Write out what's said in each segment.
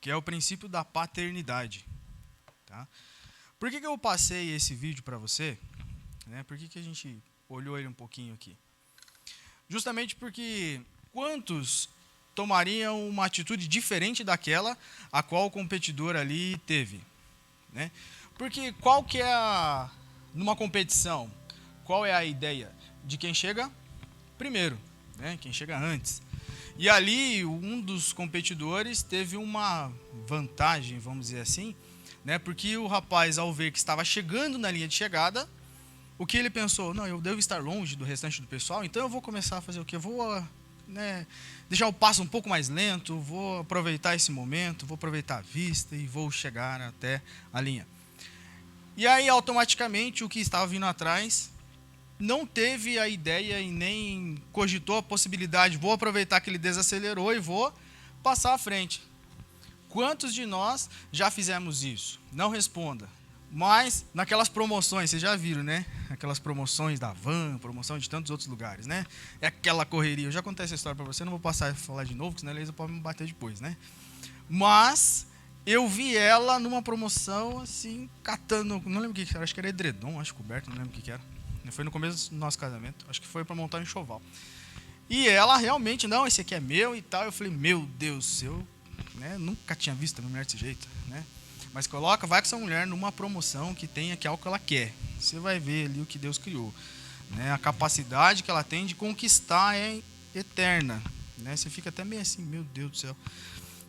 que é o princípio da paternidade. Tá? Por que eu passei esse vídeo para você? Né? Por que a gente olhou ele um pouquinho aqui? Justamente porque quantos tomariam uma atitude diferente daquela a qual o competidor ali teve? Né? Porque qual que é numa competição, qual é a ideia? De quem chega primeiro, né? Quem chega antes. E ali um dos competidores teve uma vantagem, vamos dizer assim, né? Porque o rapaz, ao ver que estava chegando na linha de chegada, o que ele pensou? Não, eu devo estar longe do restante do pessoal, então eu vou começar a fazer o quê? Eu vou, né, deixar o passo um pouco mais lento, vou aproveitar esse momento, vou aproveitar a vista e vou chegar até a linha. E aí, automaticamente, o que estava vindo atrás não teve a ideia e nem cogitou a possibilidade, vou aproveitar que ele desacelerou e vou passar à frente. Quantos de nós já fizemos isso? Não responda. Mas naquelas promoções, vocês já viram, né? Aquelas promoções da Van, promoção de tantos outros lugares, né? É aquela correria. Eu já contei essa história para você, não vou passar a falar de novo, porque senão a Elisa pode me bater depois, né? Mas eu vi ela numa promoção, assim, catando, não lembro o que era, acho que era edredom, acho coberto, não lembro o que era. Foi no começo do nosso casamento, acho que foi para montar um enxoval. E ela realmente, não, esse aqui é meu e tal. Eu falei, meu Deus, eu, né, nunca tinha visto uma mulher desse jeito, né? Mas vai com essa mulher numa promoção que tenha que é o que ela quer. Você vai ver ali o que Deus criou, né? A capacidade que ela tem de conquistar é eterna, né? Você fica até meio assim, meu Deus do céu.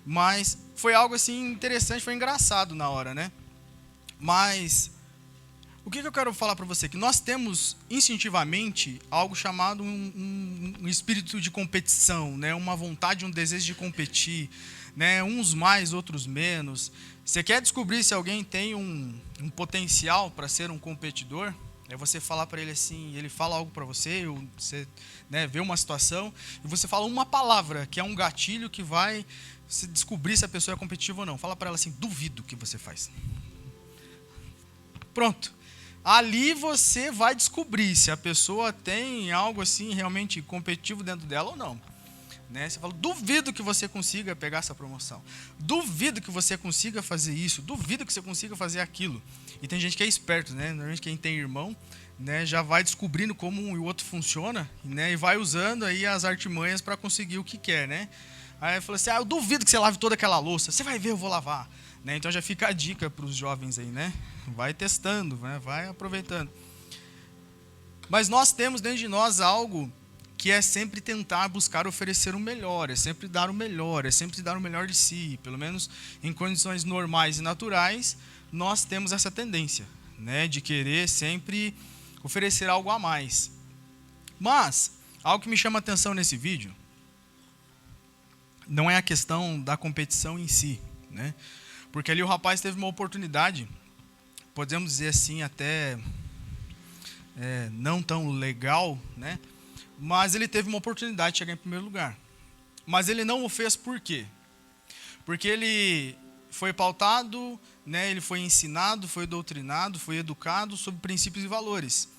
Mas foi algo assim interessante, foi engraçado na hora, né? Mas o que eu quero falar para você? Que nós temos instintivamente algo chamado um espírito de competição, né? Uma vontade, um desejo de competir, né? Uns mais, outros menos. Você quer descobrir se alguém tem um potencial para ser um competidor? É você falar para ele assim, ele fala algo para você, ou você, né, vê uma situação e você fala uma palavra que é um gatilho que vai se descobrir se a pessoa é competitiva ou não. Fala para ela assim, duvido que você faz. Pronto. Ali você vai descobrir se a pessoa tem algo assim realmente competitivo dentro dela ou não. Né? Você fala, duvido que você consiga pegar essa promoção. Duvido que você consiga fazer isso. Duvido que você consiga fazer aquilo. E tem gente que é esperto, né? Normalmente quem tem irmão, né, já vai descobrindo como um e o outro funciona, né, e vai usando aí as artimanhas para conseguir o que quer, né? Aí falou assim, eu duvido que você lave toda aquela louça. Você vai ver, eu vou lavar. Né? Então já fica a dica para os jovens aí, né? Vai testando, né? Vai aproveitando. Mas nós temos dentro de nós algo que é sempre tentar buscar oferecer o melhor, é sempre dar o melhor, é sempre dar o melhor de si. Pelo menos em condições normais e naturais, nós temos essa tendência, né? De querer sempre oferecer algo a mais. Mas, algo que me chama a atenção nesse vídeo não é a questão da competição em si, né? Porque ali o rapaz teve uma oportunidade, podemos dizer assim, até não tão legal, né? Mas ele teve uma oportunidade de chegar em primeiro lugar. Mas ele não o fez por quê? Porque ele foi pautado, né? Ele foi ensinado, foi doutrinado, foi educado sobre princípios e valores.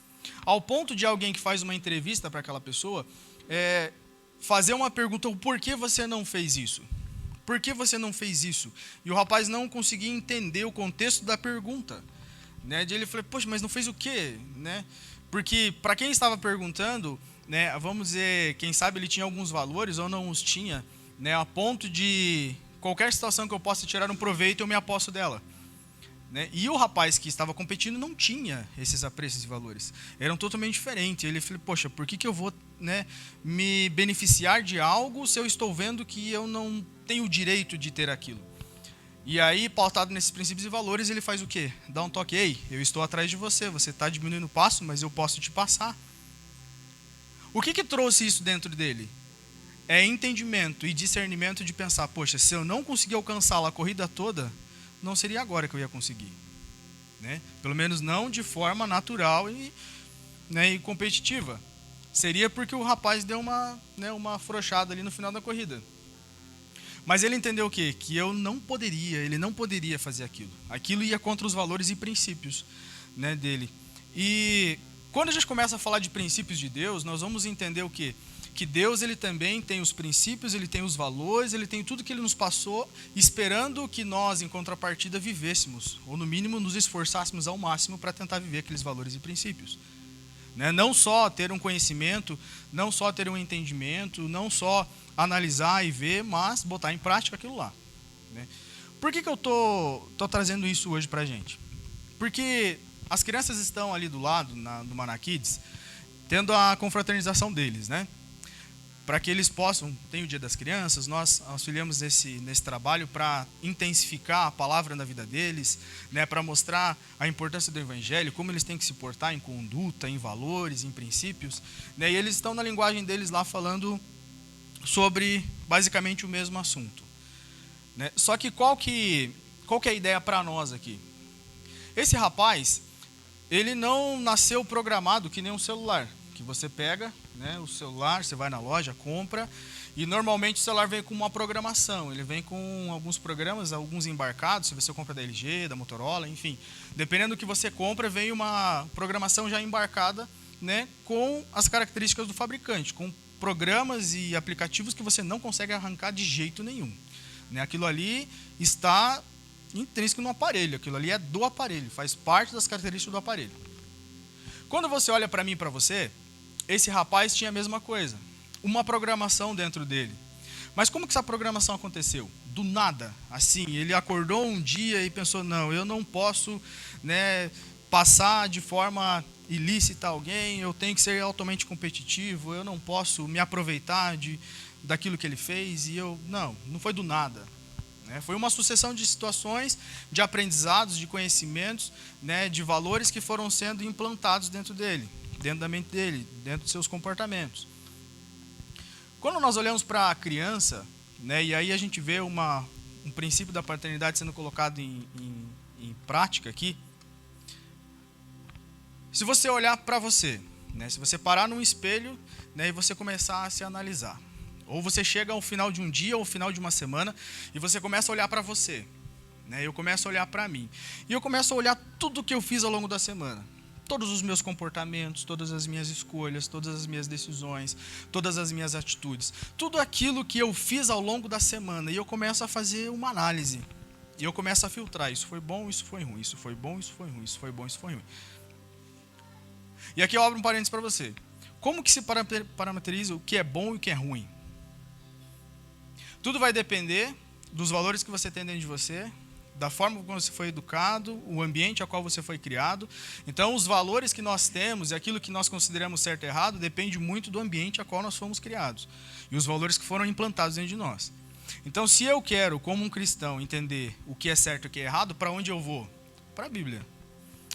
Ao ponto de alguém que faz uma entrevista para aquela pessoa fazer uma pergunta, por que você não fez isso? Por que você não fez isso? E o rapaz não conseguia entender o contexto da pergunta. Né? Ele falou, poxa, mas não fez o quê? Né? Porque para quem estava perguntando, né, vamos dizer, quem sabe ele tinha alguns valores ou não os tinha, né, a ponto de qualquer situação que eu possa tirar um proveito, eu me aposto dela. Né? E o rapaz que estava competindo não tinha esses apreços e valores. Eram totalmente diferentes. Ele falou, poxa, por que eu vou, né, me beneficiar de algo se eu estou vendo que eu não tenho o direito de ter aquilo? E aí, pautado nesses princípios e valores, ele faz o quê? Dá um toque, ei, eu estou atrás de você está diminuindo o passo, mas eu posso te passar. O que trouxe isso dentro dele? É entendimento e discernimento de pensar, poxa, se eu não conseguir alcançá-la a corrida toda, não seria agora que eu ia conseguir. Né? Pelo menos não de forma natural e competitiva. Seria porque o rapaz deu uma afrouxada ali no final da corrida. Mas ele entendeu o quê? Que ele não poderia fazer aquilo. Aquilo ia contra os valores e princípios, né, dele. E quando a gente começa a falar de princípios de Deus, nós vamos entender o quê? que Deus ele também tem os princípios, ele tem os valores, ele tem tudo que ele nos passou, esperando que nós, em contrapartida, vivêssemos, ou no mínimo nos esforçássemos ao máximo para tentar viver aqueles valores e princípios. Né? Não só ter um conhecimento, não só ter um entendimento, não só analisar e ver, mas botar em prática aquilo lá. Né? Por que eu tô trazendo isso hoje para a gente? Porque as crianças estão ali do lado, do Maná Kids, tendo a confraternização deles, né? Para que eles possam, tem o Dia das Crianças, nós auxiliamos nesse trabalho para intensificar a palavra na vida deles, né, para mostrar a importância do Evangelho, como eles têm que se portar em conduta, em valores, em princípios. Né, e eles estão na linguagem deles lá falando sobre basicamente o mesmo assunto. Né? Só que qual que é a ideia para nós aqui? Esse rapaz, ele não nasceu programado que nem um celular, que você pega, né, o celular, você vai na loja, compra, e normalmente o celular vem com uma programação, ele vem com alguns programas, alguns embarcados, se você compra da LG, da Motorola, enfim, dependendo do que você compra, vem uma programação já embarcada, né, com as características do fabricante, com programas e aplicativos que você não consegue arrancar de jeito nenhum. Né, aquilo ali está intrínseco no aparelho, aquilo ali é do aparelho, faz parte das características do aparelho. Quando você olha para mim e para você, esse rapaz tinha a mesma coisa, uma programação dentro dele. Mas como que essa programação aconteceu? Do nada, assim, ele acordou um dia e pensou, não, eu não posso, né, passar de forma ilícita alguém, eu tenho que ser altamente competitivo, eu não posso me aproveitar daquilo que ele fez, não foi do nada. Né? Foi uma sucessão de situações, de aprendizados, de conhecimentos, né, de valores que foram sendo implantados dentro dele, dentro da mente dele, dentro dos seus comportamentos. Quando nós olhamos para a criança, né, e aí a gente vê um princípio da paternidade sendo colocado em prática aqui, se você olhar para você, né, se você parar num espelho, né, e você começar a se analisar, ou você chega ao final de um dia ou ao final de uma semana e você começa a olhar para você, né, eu começo a olhar para mim, e eu começo a olhar tudo que eu fiz ao longo da semana, todos os meus comportamentos, todas as minhas escolhas, todas as minhas decisões, todas as minhas atitudes, tudo aquilo que eu fiz ao longo da semana, e eu começo a fazer uma análise, e eu começo a filtrar, isso foi bom, isso foi ruim, isso foi bom, isso foi ruim, isso foi bom, isso foi ruim. E aqui eu abro um parênteses para você. Como que se parametriza o que é bom e o que é ruim? Tudo vai depender dos valores que você tem dentro de você, da forma como você foi educado, o ambiente ao qual você foi criado. Então, os valores que nós temos e aquilo que nós consideramos certo e errado depende muito do ambiente ao qual nós fomos criados e os valores que foram implantados dentro de nós. Então, se eu quero, como um cristão, entender o que é certo e o que é errado, para onde eu vou? Para a Bíblia.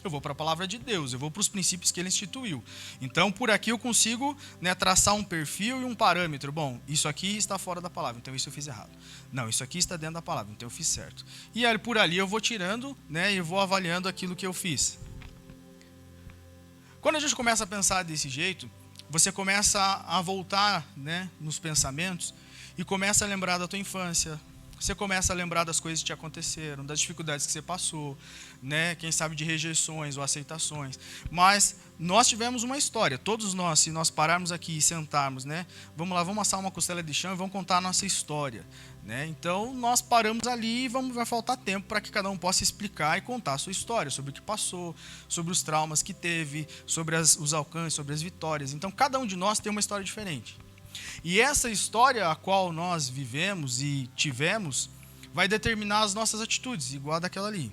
Eu vou para a palavra de Deus, eu vou para os princípios que ele instituiu. Então, por aqui eu consigo, né, traçar um perfil e um parâmetro. Bom, isso aqui está fora da palavra, então isso eu fiz errado. Não, isso aqui está dentro da palavra, então eu fiz certo. E aí, por ali eu vou tirando, né, e vou avaliando aquilo que eu fiz. Quando a gente começa a pensar desse jeito, você começa a voltar, né, nos pensamentos e começa a lembrar da tua infância. Você começa a lembrar das coisas que te aconteceram, das dificuldades que você passou, né? Quem sabe de rejeições ou aceitações. Mas nós tivemos uma história, todos nós, se nós pararmos aqui e sentarmos, né? Vamos lá, vamos assar uma costela de chão e vamos contar a nossa história. Né? Então nós paramos ali e vai faltar tempo para que cada um possa explicar e contar a sua história, sobre o que passou, sobre os traumas que teve, sobre os alcances, sobre as vitórias. Então cada um de nós tem uma história diferente. E essa história a qual nós vivemos e tivemos vai determinar as nossas atitudes, igual a daquela ali.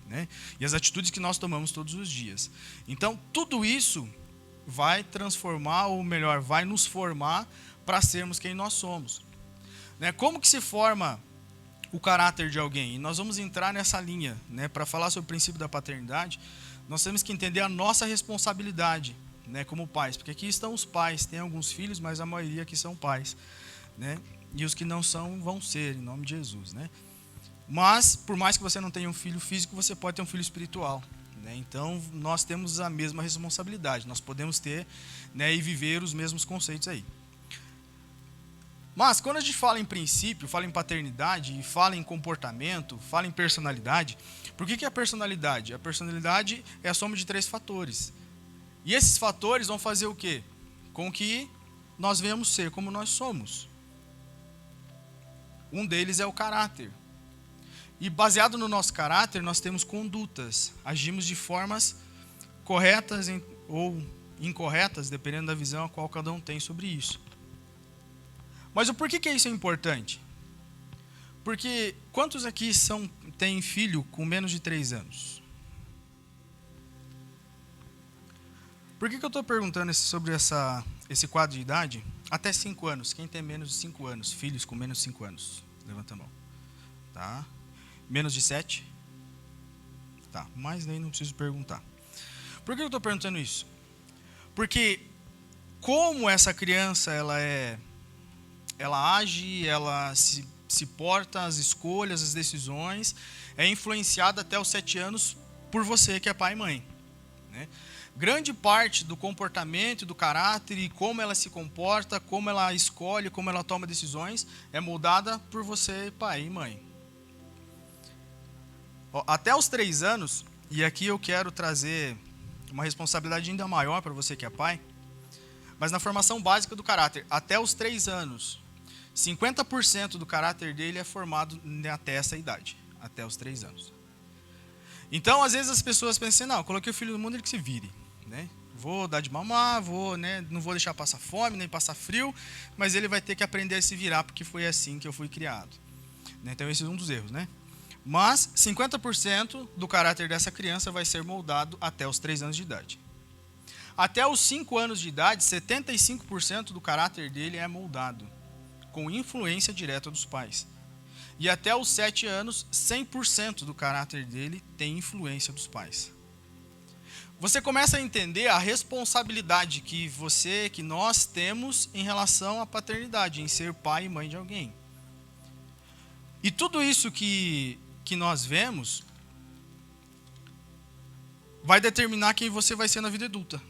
Né? E as atitudes que nós tomamos todos os dias. Então, tudo isso vai transformar, ou melhor, vai nos formar para sermos quem nós somos. Né? Como que se forma o caráter de alguém? E nós vamos entrar nessa linha. Né? Para falar sobre o princípio da paternidade, nós temos que entender a nossa responsabilidade, né, como pais, porque aqui estão os pais, tem alguns filhos, mas a maioria aqui são pais, né, e os que não são vão ser, em nome de Jesus, né, mas por mais que você não tenha um filho físico, você pode ter um filho espiritual, né, então nós temos a mesma responsabilidade, nós podemos ter, né, e viver os mesmos conceitos aí. Mas quando a gente fala em princípio, fala em paternidade, e fala em comportamento, fala em personalidade, por que é a personalidade? A personalidade é a soma de 3 fatores. E esses fatores vão fazer o quê? Com que nós venhamos ser como nós somos. Um deles é o caráter. E baseado no nosso caráter, nós temos condutas. Agimos de formas corretas ou incorretas, dependendo da visão a qual cada um tem sobre isso. Mas o porquê que isso é importante? Porque quantos aqui têm filho com menos de 3 anos? Por que eu estou perguntando sobre esse quadro de idade? Até 5 anos. Quem tem menos de 5 anos? Filhos com menos de 5 anos? Levanta a mão. Tá? Menos de 7? Tá, mas nem não preciso perguntar. Por que eu estou perguntando isso? Porque como essa criança ela age, ela se porta, as escolhas, as decisões, é influenciada até os 7 anos por você que é pai e mãe. Né? Grande parte do comportamento, do caráter e como ela se comporta, como ela escolhe, como ela toma decisões, é moldada por você, pai e mãe. Até os 3 anos, e aqui eu quero trazer uma responsabilidade ainda maior para você que é pai, mas na formação básica do caráter, até os 3 anos, 50% do caráter dele é formado até essa idade, até os 3 anos. Então, às vezes as pessoas pensam, não, coloquei o filho no mundo, ele que se vire, né? Vou dar de mamar, não vou deixar passar fome, nem passar frio, mas ele vai ter que aprender a se virar, porque foi assim que eu fui criado. Então, esse é um dos erros, né? Mas 50% do caráter dessa criança vai ser moldado até os 3 anos de idade. Até os 5 anos de idade, 75% do caráter dele é moldado, com influência direta dos pais. E até os 7 anos, 100% do caráter dele tem influência dos pais. Você começa a entender a responsabilidade que nós temos em relação à paternidade, em ser pai e mãe de alguém. E tudo isso que nós vemos vai determinar quem você vai ser na vida adulta.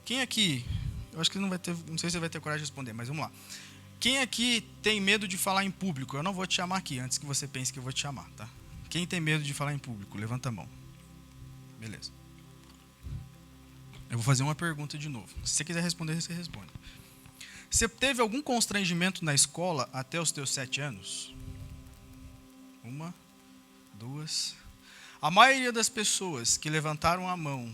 Quem aqui, eu acho que não sei se você vai ter coragem de responder, mas vamos lá. Quem aqui tem medo de falar em público? Eu não vou te chamar aqui, antes que você pense que eu vou te chamar, tá? Quem tem medo de falar em público? Levanta a mão. Beleza. Eu vou fazer uma pergunta de novo. Se você quiser responder, você responde. Você teve algum constrangimento na escola até os teus 7 anos? 1, 2. A maioria das pessoas que levantaram a mão,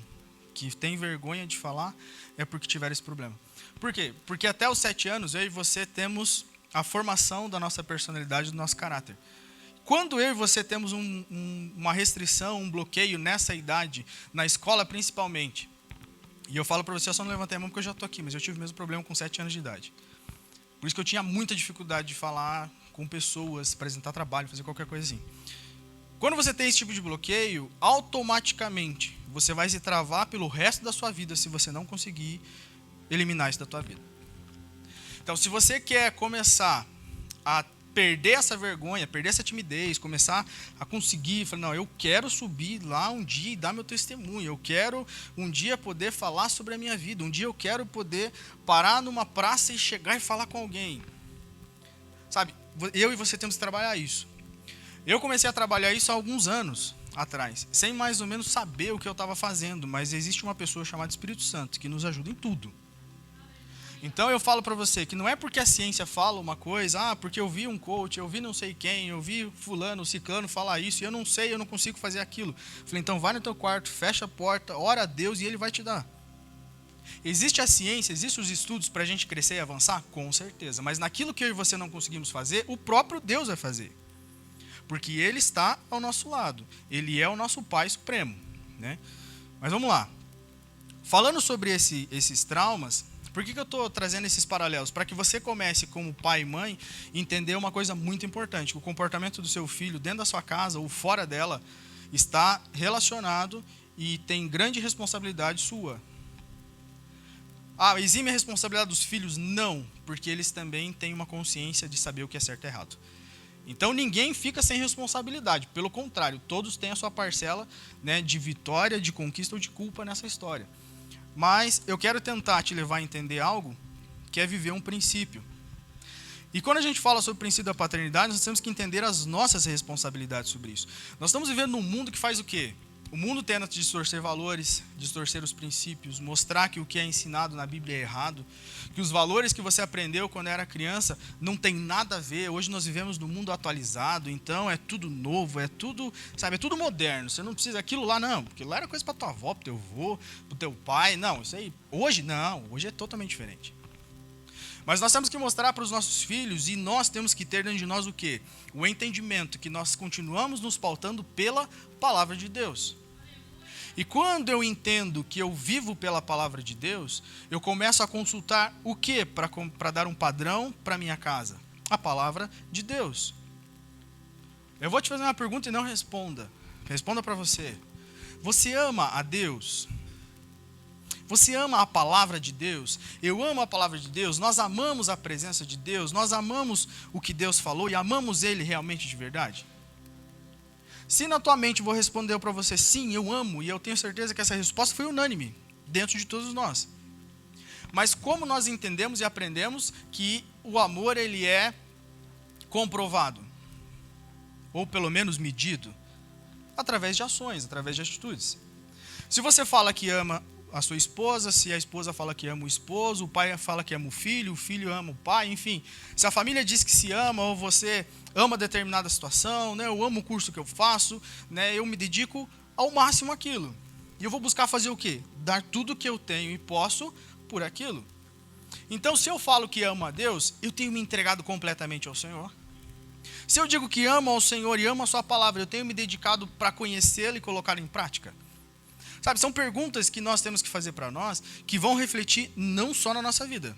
que tem vergonha de falar, é porque tiveram esse problema. Por quê? Porque até os 7 anos, eu e você temos a formação da nossa personalidade, do nosso caráter. Quando eu e você temos uma restrição, um bloqueio nessa idade, na escola principalmente, e eu falo para você, eu só não levantei a mão porque eu já estou aqui, mas eu tive o mesmo problema com 7 anos de idade. Por isso que eu tinha muita dificuldade de falar com pessoas, apresentar trabalho, fazer qualquer coisa assim. Quando você tem esse tipo de bloqueio, automaticamente você vai se travar pelo resto da sua vida se você não conseguir eliminar isso da tua vida. Então, se você quer começar a perder essa vergonha, perder essa timidez, começar a conseguir, falar, não, eu quero subir lá um dia e dar meu testemunho, eu quero um dia poder falar sobre a minha vida, um dia eu quero poder parar numa praça e chegar e falar com alguém. Sabe, eu e você temos que trabalhar isso. Eu comecei a trabalhar isso há alguns anos atrás, sem mais ou menos saber o que eu estava fazendo, mas existe uma pessoa chamada Espírito Santo que nos ajuda em tudo. Então eu falo para você que não é porque a ciência fala uma coisa, porque eu vi um coach, eu vi não sei quem, eu vi fulano, ciclano falar isso, e eu não sei, eu não consigo fazer aquilo. Falei, então vai no teu quarto, fecha a porta, ora a Deus e Ele vai te dar. Existe a ciência, existem os estudos para a gente crescer e avançar? Com certeza, mas naquilo que eu e você não conseguimos fazer, o próprio Deus vai fazer. Porque Ele está ao nosso lado, Ele é o nosso Pai Supremo, né? Mas vamos lá. Falando sobre esses traumas, por que eu estou trazendo esses paralelos? Para que você comece, como pai e mãe, entender uma coisa muito importante. O comportamento do seu filho dentro da sua casa ou fora dela está relacionado e tem grande responsabilidade sua. Exime a responsabilidade dos filhos? Não, porque eles também têm uma consciência de saber o que é certo e errado. Então ninguém fica sem responsabilidade. Pelo contrário, todos têm a sua parcela, né, de vitória, de conquista ou de culpa nessa história. Mas eu quero tentar te levar a entender algo que é viver um princípio. E quando a gente fala sobre o princípio da paternidade, nós temos que entender as nossas responsabilidades sobre isso. Nós estamos vivendo num mundo que faz o quê? O mundo tenta distorcer valores, distorcer os princípios, mostrar que o que é ensinado na Bíblia é errado, que os valores que você aprendeu quando era criança não tem nada a ver. Hoje nós vivemos num mundo atualizado, então é tudo novo, é tudo, sabe, é tudo moderno. Você não precisa aquilo lá não, porque lá era coisa para tua avó, para teu avô, para teu pai. Não, isso aí hoje não, hoje é totalmente diferente. Mas nós temos que mostrar para os nossos filhos, e nós temos que ter dentro de nós o quê? O entendimento que nós continuamos nos pautando pela palavra de Deus. E quando eu entendo que eu vivo pela palavra de Deus, eu começo a consultar o quê para dar um padrão para minha casa? A palavra de Deus. Eu vou te fazer uma pergunta e não responda. Responda para você. Você ama a Deus? Você ama a palavra de Deus? Eu amo a palavra de Deus. Nós amamos a presença de Deus. Nós amamos o que Deus falou e amamos Ele realmente de verdade? Se na tua mente eu vou responder para você, sim, eu amo, e eu tenho certeza que essa resposta foi unânime dentro de todos nós. Mas como nós entendemos e aprendemos que o amor ele é comprovado? Ou pelo menos medido? Através de ações, através de atitudes. Se você fala que ama a sua esposa, se a esposa fala que ama o esposo, o pai fala que ama o filho ama o pai, enfim. Se a família diz que se ama, ou você ama determinada situação, né, eu amo o curso que eu faço, né, eu me dedico ao máximo àquilo. E eu vou buscar fazer o quê? Dar tudo que eu tenho e posso por aquilo. Então, se eu falo que amo a Deus, eu tenho me entregado completamente ao Senhor. Se eu digo que amo ao Senhor e amo a sua palavra, eu tenho me dedicado para conhecê-la e colocá-la em prática. Sabe, são perguntas que nós temos que fazer para nós, que vão refletir não só na nossa vida,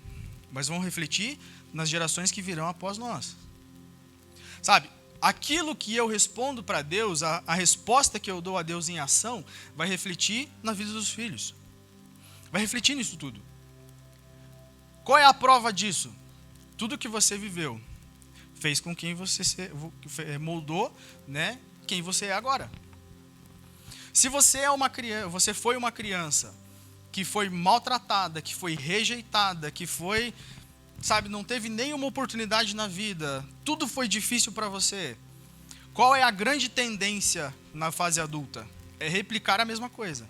mas vão refletir nas gerações que virão após nós. Sabe, aquilo que eu respondo para Deus, a resposta que eu dou a Deus em ação, vai refletir na vida dos filhos. Vai refletir nisso tudo. Qual é a prova disso? Tudo que você viveu fez com quem você moldou, né, quem você é agora. Se você foi uma criança que foi maltratada, que foi rejeitada, que foi, sabe, não teve nenhuma oportunidade na vida, tudo foi difícil para você. Qual é a grande tendência na fase adulta? É replicar a mesma coisa.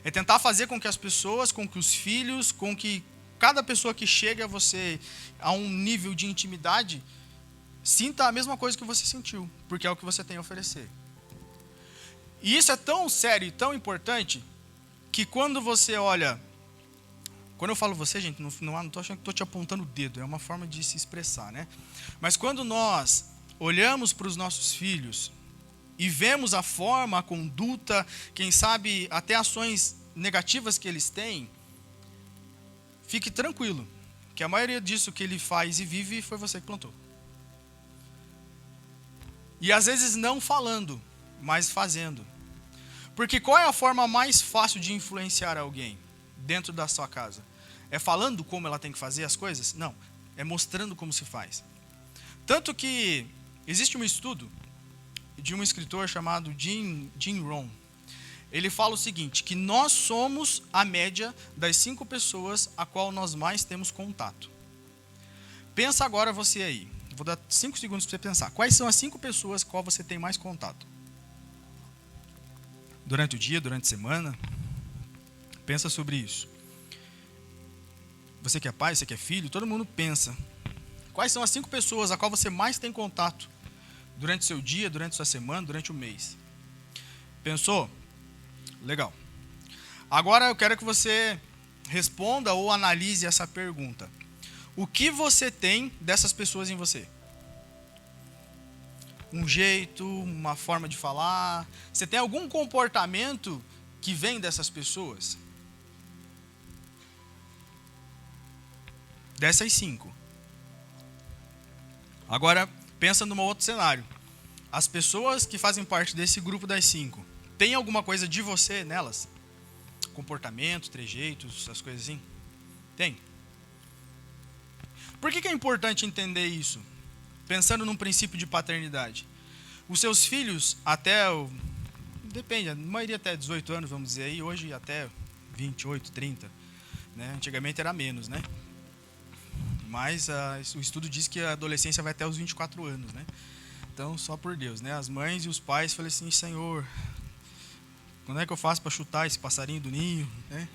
É tentar fazer com que as pessoas, com que os filhos, com que cada pessoa que chega a você a um nível de intimidade, sinta a mesma coisa que você sentiu, porque é o que você tem a oferecer. E isso é tão sério e tão importante que quando você olha... Quando eu falo você, gente, não estou achando que estou te apontando o dedo, é uma forma de se expressar, né? Mas quando nós olhamos para os nossos filhos e vemos a forma, a conduta, quem sabe até ações negativas que eles têm, fique tranquilo, que a maioria disso que ele faz e vive foi você que plantou. E às vezes não falando, mas fazendo. Porque qual é a forma mais fácil de influenciar alguém dentro da sua casa? É falando como ela tem que fazer as coisas? Não, é mostrando como se faz. Tanto que existe um estudo de um escritor chamado Jim Rohn. Ele fala o seguinte, que nós somos a média das 5 pessoas a qual nós mais temos contato. Pensa agora você aí. Vou dar 5 segundos para você pensar. Quais são as 5 pessoas com as qual você tem mais contato? Durante o dia, durante a semana? Pensa sobre isso. Você que é pai, você que é filho, todo mundo pensa. Quais são as 5 pessoas a qual você mais tem contato durante o seu dia, durante a sua semana, durante o mês? Pensou? Legal. Agora eu quero que você responda ou analise essa pergunta. O que você tem dessas pessoas em você? Um jeito, uma forma de falar? Você tem algum comportamento que vem dessas pessoas? Dessas 5. Agora, pensa num outro cenário. As pessoas que fazem parte desse grupo das 5, tem alguma coisa de você nelas? Comportamento, trejeitos, essas coisas assim? Tem. Por que é importante entender isso? Pensando num princípio de paternidade. Os seus filhos, depende, a maioria até 18 anos, vamos dizer aí, hoje até 28, 30. Né? Antigamente era menos, né? Mas o estudo diz que a adolescência vai até os 24 anos, né? Então, só por Deus, né? As mães e os pais falam assim, Senhor, Quando é que eu faço para chutar esse passarinho do ninho? Né?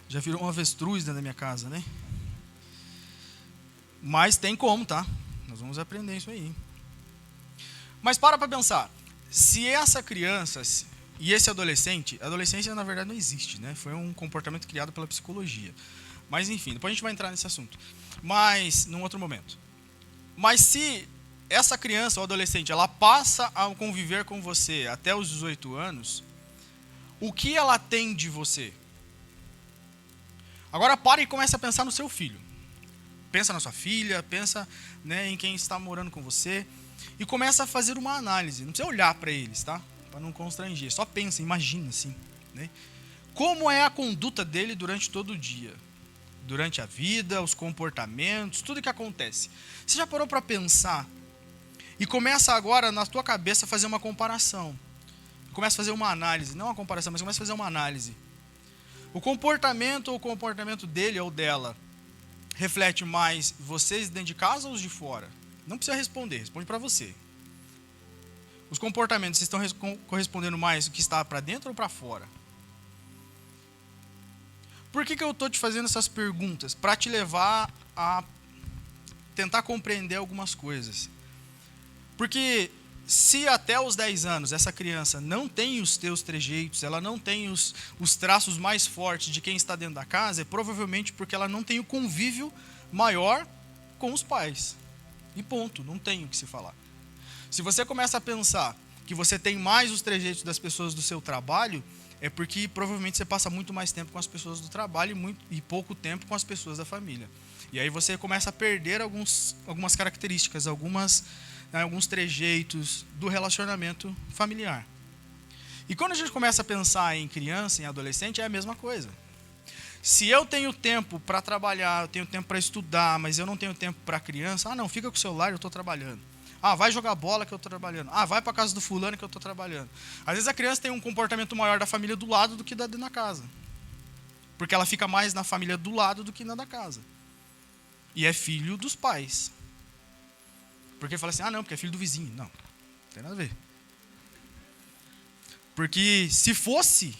Já virou um avestruz dentro da minha casa, né? Mas tem como, tá? Nós vamos aprender isso aí. Mas para pensar. Se essa criança e esse adolescente... A adolescência, na verdade, não existe, né? Foi um comportamento criado pela psicologia. Mas, enfim, depois a gente vai entrar nesse assunto. Mas, num outro momento. Mas se essa criança ou adolescente, ela passa a conviver com você até os 18 anos, o que ela tem de você? Agora pare e comece a pensar no seu filho. Pensa na sua filha, pensa, né, em quem está morando com você e começa a fazer uma análise. Não precisa olhar para eles, tá? Para não constranger. Só pensa, imagina assim, né? Como é a conduta dele durante todo o dia? Durante a vida, os comportamentos, tudo que acontece. Você já parou para pensar? E começa agora na tua cabeça a fazer uma comparação. Começa a fazer uma análise, não uma comparação, mas começa a fazer uma análise. O comportamento ou o comportamento dele ou dela reflete mais vocês dentro de casa ou os de fora? Não precisa responder, responde para você. Os comportamentos estão correspondendo mais o que está para dentro ou para fora? Por que eu estou te fazendo essas perguntas? Para te levar a tentar compreender algumas coisas. Porque se até os 10 anos essa criança não tem os teus trejeitos, ela não tem os traços mais fortes de quem está dentro da casa, é provavelmente porque ela não tem o convívio maior com os pais. E ponto, não tem o que se falar. Se você começa a pensar que você tem mais os trejeitos das pessoas do seu trabalho, é porque provavelmente você passa muito mais tempo com as pessoas do trabalho e pouco tempo com as pessoas da família. E aí você começa a perder algumas características, alguns trejeitos do relacionamento familiar. E quando a gente começa a pensar em criança, em adolescente, é a mesma coisa. Se eu tenho tempo para trabalhar, eu tenho tempo para estudar, mas eu não tenho tempo para criança, não, fica com o celular, eu estou trabalhando. Vai jogar bola que eu estou trabalhando. Vai para a casa do fulano que eu estou trabalhando. Às vezes a criança tem um comportamento maior da família do lado do que da dentro da casa. Porque ela fica mais na família do lado do que na da casa. E é filho dos pais. Porque fala assim, não, porque é filho do vizinho. Não tem nada a ver. Porque se fosse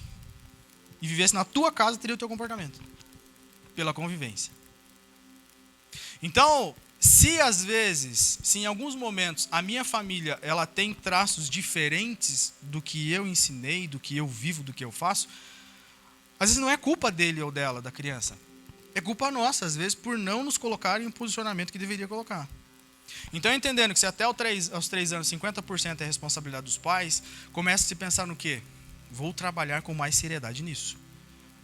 e vivesse na tua casa, teria o teu comportamento. Pela convivência. Então, se às vezes, se em alguns momentos, a minha família ela tem traços diferentes do que eu ensinei, do que eu vivo, do que eu faço, às vezes não é culpa dele ou dela, da criança. É culpa nossa, às vezes, por não nos colocar em um posicionamento que deveria colocar. Então, entendendo que se até aos 3 anos 50% é responsabilidade dos pais, começa a se pensar no quê? Vou trabalhar com mais seriedade nisso.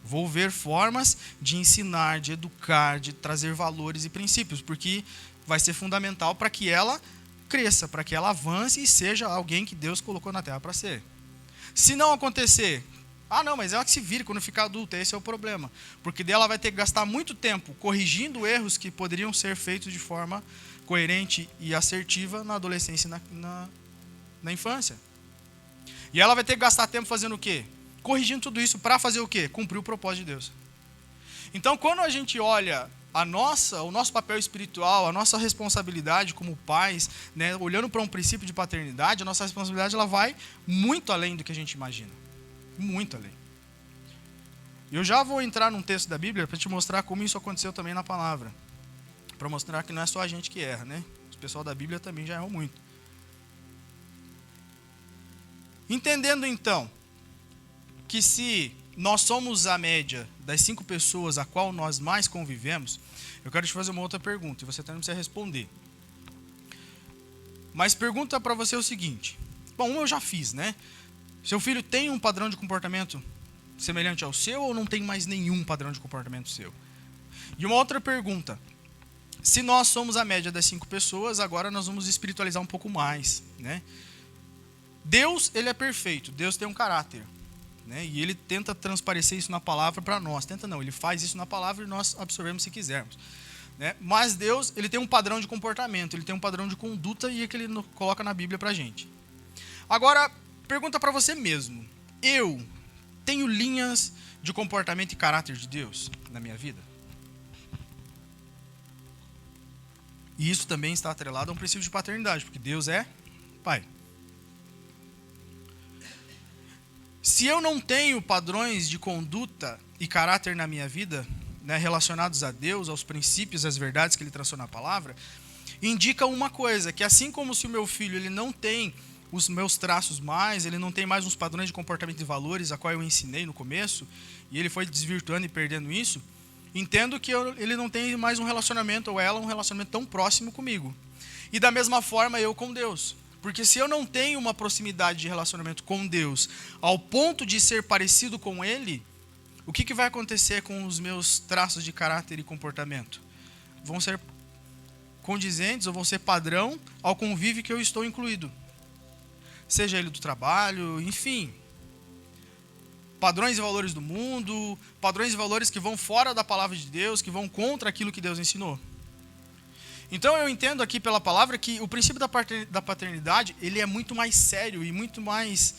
Vou ver formas de ensinar, de educar, de trazer valores e princípios, porque vai ser fundamental para que ela cresça, para que ela avance e seja alguém que Deus colocou na terra para ser. Se não acontecer, não, mas ela que se vire quando ficar adulta, esse é o problema. Porque dela vai ter que gastar muito tempo corrigindo erros que poderiam ser feitos de forma coerente e assertiva na adolescência e na infância. E ela vai ter que gastar tempo fazendo o quê? Corrigindo tudo isso para fazer o quê? Cumprir o propósito de Deus. Então, quando a gente olha o nosso papel espiritual, a nossa responsabilidade como pais, né, olhando para um princípio de paternidade, a nossa responsabilidade ela vai muito além do que a gente imagina. Muito além. Eu já vou entrar num texto da Bíblia para te mostrar como isso aconteceu também na palavra. Para mostrar que não é só a gente que erra, né? O pessoal da Bíblia também já errou muito. Entendendo então que se nós somos a média das 5 pessoas a qual nós mais convivemos, eu quero te fazer uma outra pergunta, e você também não precisa responder. Mas pergunta para você o seguinte, eu já fiz, né? Seu filho tem um padrão de comportamento semelhante ao seu ou não tem mais nenhum padrão de comportamento seu? E uma outra pergunta, se nós somos a média das 5 pessoas, agora nós vamos espiritualizar um pouco mais, né? Deus, ele é perfeito, Deus tem um caráter. Né? E ele tenta transparecer isso na palavra para nós. Tenta não, ele faz isso na palavra e nós absorvemos se quisermos. Né? Mas Deus, ele tem um padrão de comportamento, ele tem um padrão de conduta e é que ele coloca na Bíblia para a gente. Agora, pergunta para você mesmo. Eu tenho linhas de comportamento e caráter de Deus na minha vida? E isso também está atrelado a um princípio de paternidade, porque Deus é Pai. Se eu não tenho padrões de conduta e caráter na minha vida, né, relacionados a Deus, aos princípios, às verdades que ele traçou na palavra, indica uma coisa, que assim como se o meu filho ele não tem os meus traços mais, ele não tem mais uns padrões de comportamento e valores a qual eu ensinei no começo, e ele foi desvirtuando e perdendo isso, entendo que ele não tem mais um relacionamento, ou ela, um relacionamento tão próximo comigo. E da mesma forma eu com Deus. Porque se eu não tenho uma proximidade de relacionamento com Deus ao ponto de ser parecido com Ele, o que vai acontecer com os meus traços de caráter e comportamento? Vão ser condizentes ou vão ser padrão ao convívio que eu estou incluído. Seja ele do trabalho, enfim. Padrões e valores do mundo, padrões e valores que vão fora da palavra de Deus, que vão contra aquilo que Deus ensinou. Então eu entendo aqui pela palavra que o princípio da paternidade ele é muito mais sério e muito mais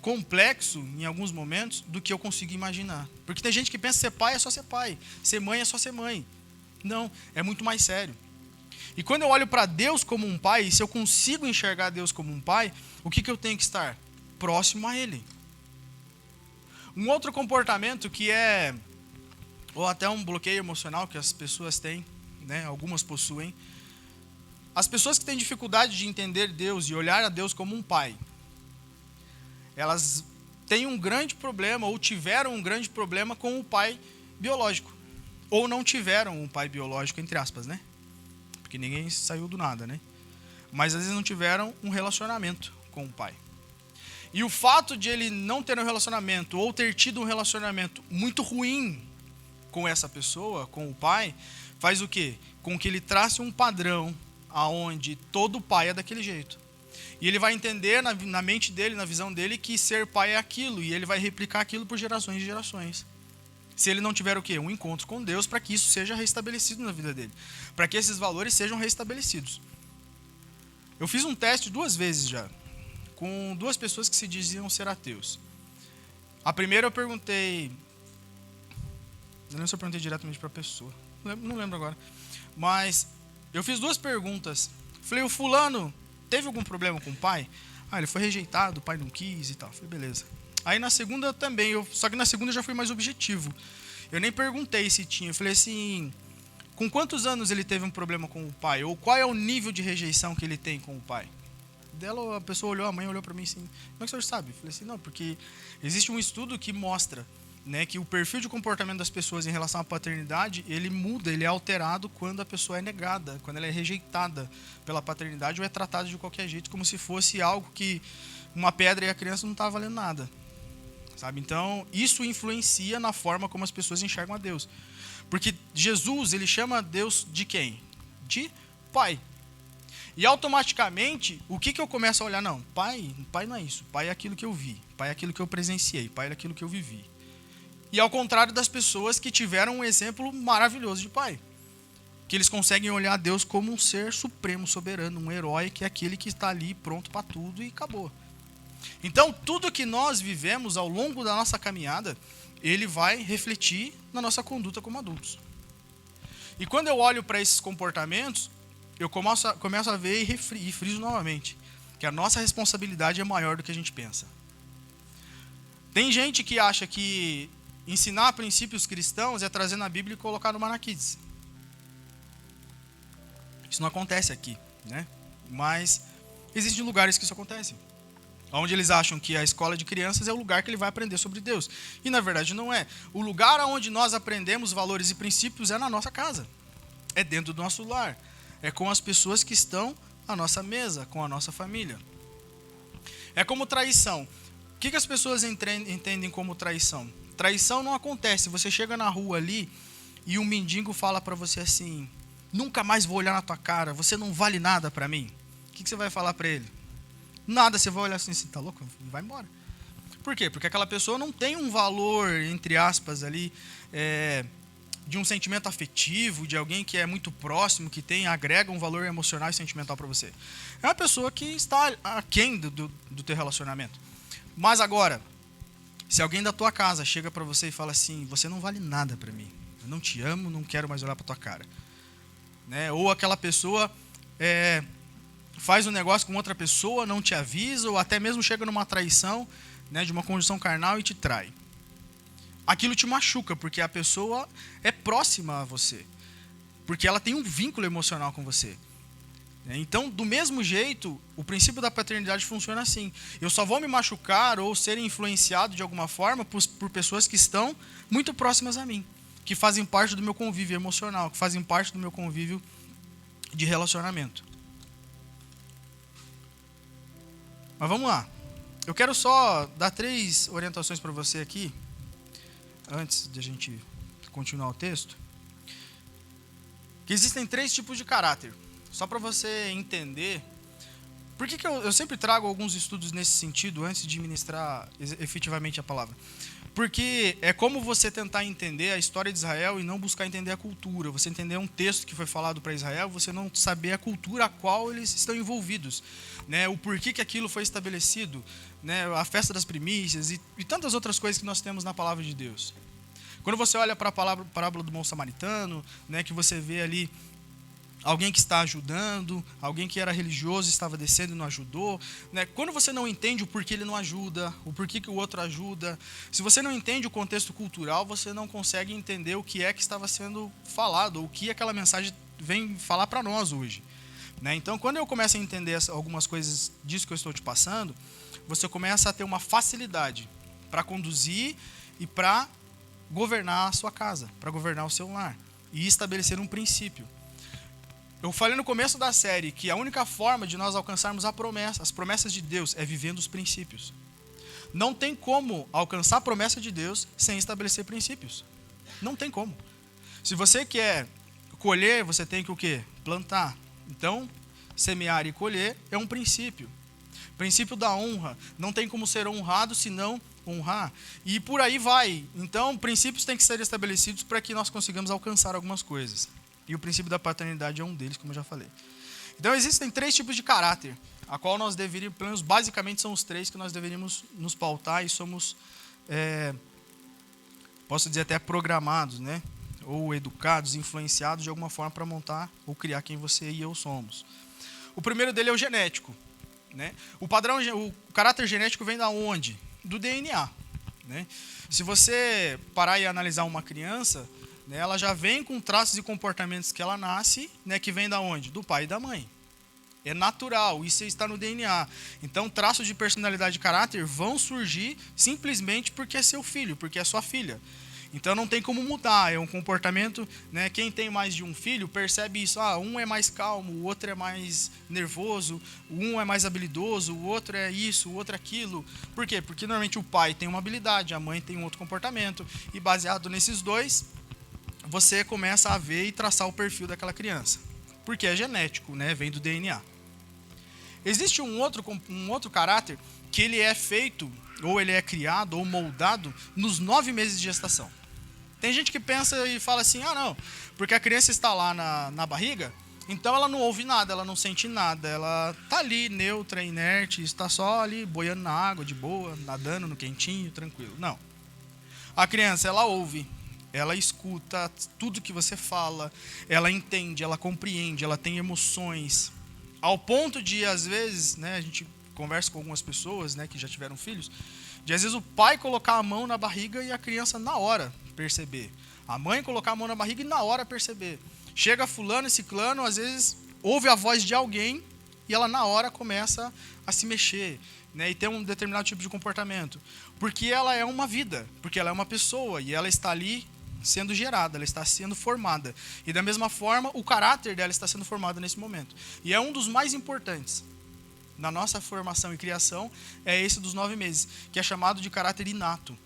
complexo em alguns momentos do que eu consigo imaginar. Porque tem gente que pensa que ser pai é só ser pai, ser mãe é só ser mãe. Não, é muito mais sério. E quando eu olho para Deus como um pai, e se eu consigo enxergar Deus como um pai, o que eu tenho que estar? Próximo a Ele. Um outro comportamento que é, ou até um bloqueio emocional que as pessoas têm, né, algumas possuem. As pessoas que têm dificuldade de entender Deus e olhar a Deus como um pai, elas têm um grande problema ou tiveram um grande problema com o pai biológico. Ou não tiveram um pai biológico, entre aspas, né? Porque ninguém saiu do nada, né? Mas às vezes não tiveram um relacionamento com o pai. E o fato de ele não ter um relacionamento ou ter tido um relacionamento muito ruim com essa pessoa, com o pai, faz o quê? Com que ele trace um padrão aonde todo pai é daquele jeito. E ele vai entender na mente dele, na visão dele, que ser pai é aquilo. E ele vai replicar aquilo por gerações e gerações. Se ele não tiver o quê? Um encontro com Deus para que isso seja restabelecido na vida dele. Para que esses valores sejam restabelecidos. Eu fiz um teste 2 vezes já. Com 2 pessoas que se diziam ser ateus. A primeira eu perguntei... Não lembro se eu perguntei diretamente para a pessoa. Não lembro agora. Mas eu fiz 2 perguntas. Falei, o fulano teve algum problema com o pai? Ah, ele foi rejeitado, o pai não quis e tal. Falei, beleza. Aí na segunda também, só que na segunda eu já fui mais objetivo. Eu nem perguntei se tinha. Eu falei assim, com quantos anos ele teve um problema com o pai? Ou qual é o nível de rejeição que ele tem com o pai? Dela, a pessoa olhou, a mãe olhou para mim assim, como é que o senhor sabe? Eu falei assim, não, porque existe um estudo que mostra, né, que o perfil de comportamento das pessoas em relação à paternidade, ele muda, ele é alterado quando a pessoa é negada, quando ela é rejeitada pela paternidade ou é tratada de qualquer jeito, como se fosse algo que uma pedra e a criança não estava valendo nada. Sabe? Então, isso influencia na forma como as pessoas enxergam a Deus. Porque Jesus, ele chama Deus de quem? De pai. E automaticamente, o que eu começo a olhar? Não, pai não é isso. Pai é aquilo que eu vi. Pai é aquilo que eu presenciei. Pai é aquilo que eu vivi. E ao contrário das pessoas que tiveram um exemplo maravilhoso de pai. Que eles conseguem olhar a Deus como um ser supremo, soberano, um herói, que é aquele que está ali pronto para tudo e acabou. Então, tudo que nós vivemos ao longo da nossa caminhada, ele vai refletir na nossa conduta como adultos. E quando eu olho para esses comportamentos, eu começo a ver e friso novamente, que a nossa responsabilidade é maior do que a gente pensa. Tem gente que acha que ensinar princípios cristãos é trazer na Bíblia e colocar no Manakids. Isso não acontece aqui, né? Mas existem lugares que isso acontece. Onde eles acham que a escola de crianças é o lugar que ele vai aprender sobre Deus. E na verdade não é. O lugar onde nós aprendemos valores e princípios é na nossa casa. É dentro do nosso lar. É com as pessoas que estão à nossa mesa, com a nossa família. É como traição. O que as pessoas entendem como traição? Traição não acontece. Você chega na rua ali e um mendigo fala para você assim, nunca mais vou olhar na tua cara, você não vale nada para mim. O que você vai falar para ele? Nada, você vai olhar assim, tá louco? Vai embora. Por quê? Porque aquela pessoa não tem um valor, entre aspas, ali, de um sentimento afetivo, de alguém que é muito próximo, que agrega um valor emocional e sentimental para você. É uma pessoa que está aquém do teu relacionamento. Mas agora, se alguém da tua casa chega para você e fala assim, você não vale nada para mim, eu não te amo, não quero mais olhar para tua cara. Né? Ou aquela pessoa faz um negócio com outra pessoa, não te avisa, ou até mesmo chega numa traição, né, de uma condição carnal e te trai. Aquilo te machuca, porque a pessoa é próxima a você. Porque ela tem um vínculo emocional com você. Então, do mesmo jeito, o princípio da paternidade funciona assim. Eu só vou me machucar ou ser influenciado de alguma forma por pessoas que estão muito próximas a mim, que fazem parte do meu convívio emocional, que fazem parte do meu convívio de relacionamento. Mas vamos lá. Eu quero só dar 3 orientações para você aqui, antes de a gente continuar o texto. Que existem 3 tipos de caráter. Só para você entender. Por que eu sempre trago alguns estudos nesse sentido antes de ministrar efetivamente a palavra? Porque é como você tentar entender a história de Israel e não buscar entender a cultura. Você entender um texto que foi falado para Israel, você não saber a cultura a qual eles estão envolvidos, né? O porquê que aquilo foi estabelecido, né? A festa das primícias e tantas outras coisas que nós temos na palavra de Deus. Quando você olha para a parábola do bom samaritano, né, que você vê ali alguém que está ajudando, alguém que era religioso estava descendo e não ajudou, né? Quando você não entende o porquê ele não ajuda, o porquê que o outro ajuda, se você não entende o contexto cultural, você não consegue entender o que é que estava sendo falado, ou o que aquela mensagem vem falar para nós hoje, né? Então, quando eu começo a entender algumas coisas disso que eu estou te passando, você começa a ter uma facilidade para conduzir e para governar a sua casa, para governar o seu lar e estabelecer um princípio. Eu falei no começo da série que a única forma de nós alcançarmos as promessas de Deus é vivendo os princípios. Não tem como alcançar a promessa de Deus sem estabelecer princípios. Não tem como. Se você quer colher, você tem que o quê? Plantar. Então, semear e colher é um princípio. Princípio da honra. Não tem como ser honrado se não honrar. E por aí vai. Então, princípios têm que ser estabelecidos para que nós consigamos alcançar algumas coisas. E o princípio da paternidade é um deles, como eu já falei. Então, existem 3 tipos de caráter, a qual nós deveríamos, pelo menos basicamente são os 3 que nós deveríamos nos pautar e somos, posso dizer até programados, né? Ou educados, influenciados de alguma forma para montar ou criar quem você e eu somos. O primeiro dele é o genético, né? O caráter genético vem da onde? Do DNA, né? Se você parar e analisar uma criança, né, ela já vem com traços e comportamentos que ela nasce, né, que vem da onde? Do pai e da mãe. É natural, isso está no DNA. Então, traços de personalidade e caráter vão surgir simplesmente porque é seu filho, porque é sua filha. Então, não tem como mudar, é um comportamento, né? Quem tem mais de um filho percebe isso. Um é mais calmo, o outro é mais nervoso, um é mais habilidoso, o outro é isso, o outro é aquilo. Por quê? Porque normalmente o pai tem uma habilidade, a mãe tem um outro comportamento, e baseado nesses dois, você começa a ver e traçar o perfil daquela criança. Porque é genético, né? Vem do DNA. Existe um outro caráter que ele é feito, ou ele é criado, ou moldado nos 9 meses de gestação. Tem gente que pensa e fala assim, não, porque a criança está lá na barriga, então ela não ouve nada, ela não sente nada, ela está ali neutra, inerte, está só ali boiando na água, de boa, nadando no quentinho, tranquilo. Não. A criança, ela ouve, ela escuta tudo que você fala, ela entende, ela compreende, ela tem emoções. Ao ponto de, às vezes, né, a gente conversa com algumas pessoas, né, que já tiveram filhos, de às vezes o pai colocar a mão na barriga e a criança na hora perceber. A mãe colocar a mão na barriga e na hora perceber. Chega fulano e ciclano, às vezes ouve a voz de alguém e ela na hora começa a se mexer, né, e tem um determinado tipo de comportamento. Porque ela é uma vida, porque ela é uma pessoa e ela está ali sendo gerada, ela está sendo formada. E da mesma forma, o caráter dela está sendo formado nesse momento. E é um dos mais importantes na nossa formação e criação, é esse dos 9 meses, que é chamado de caráter inato.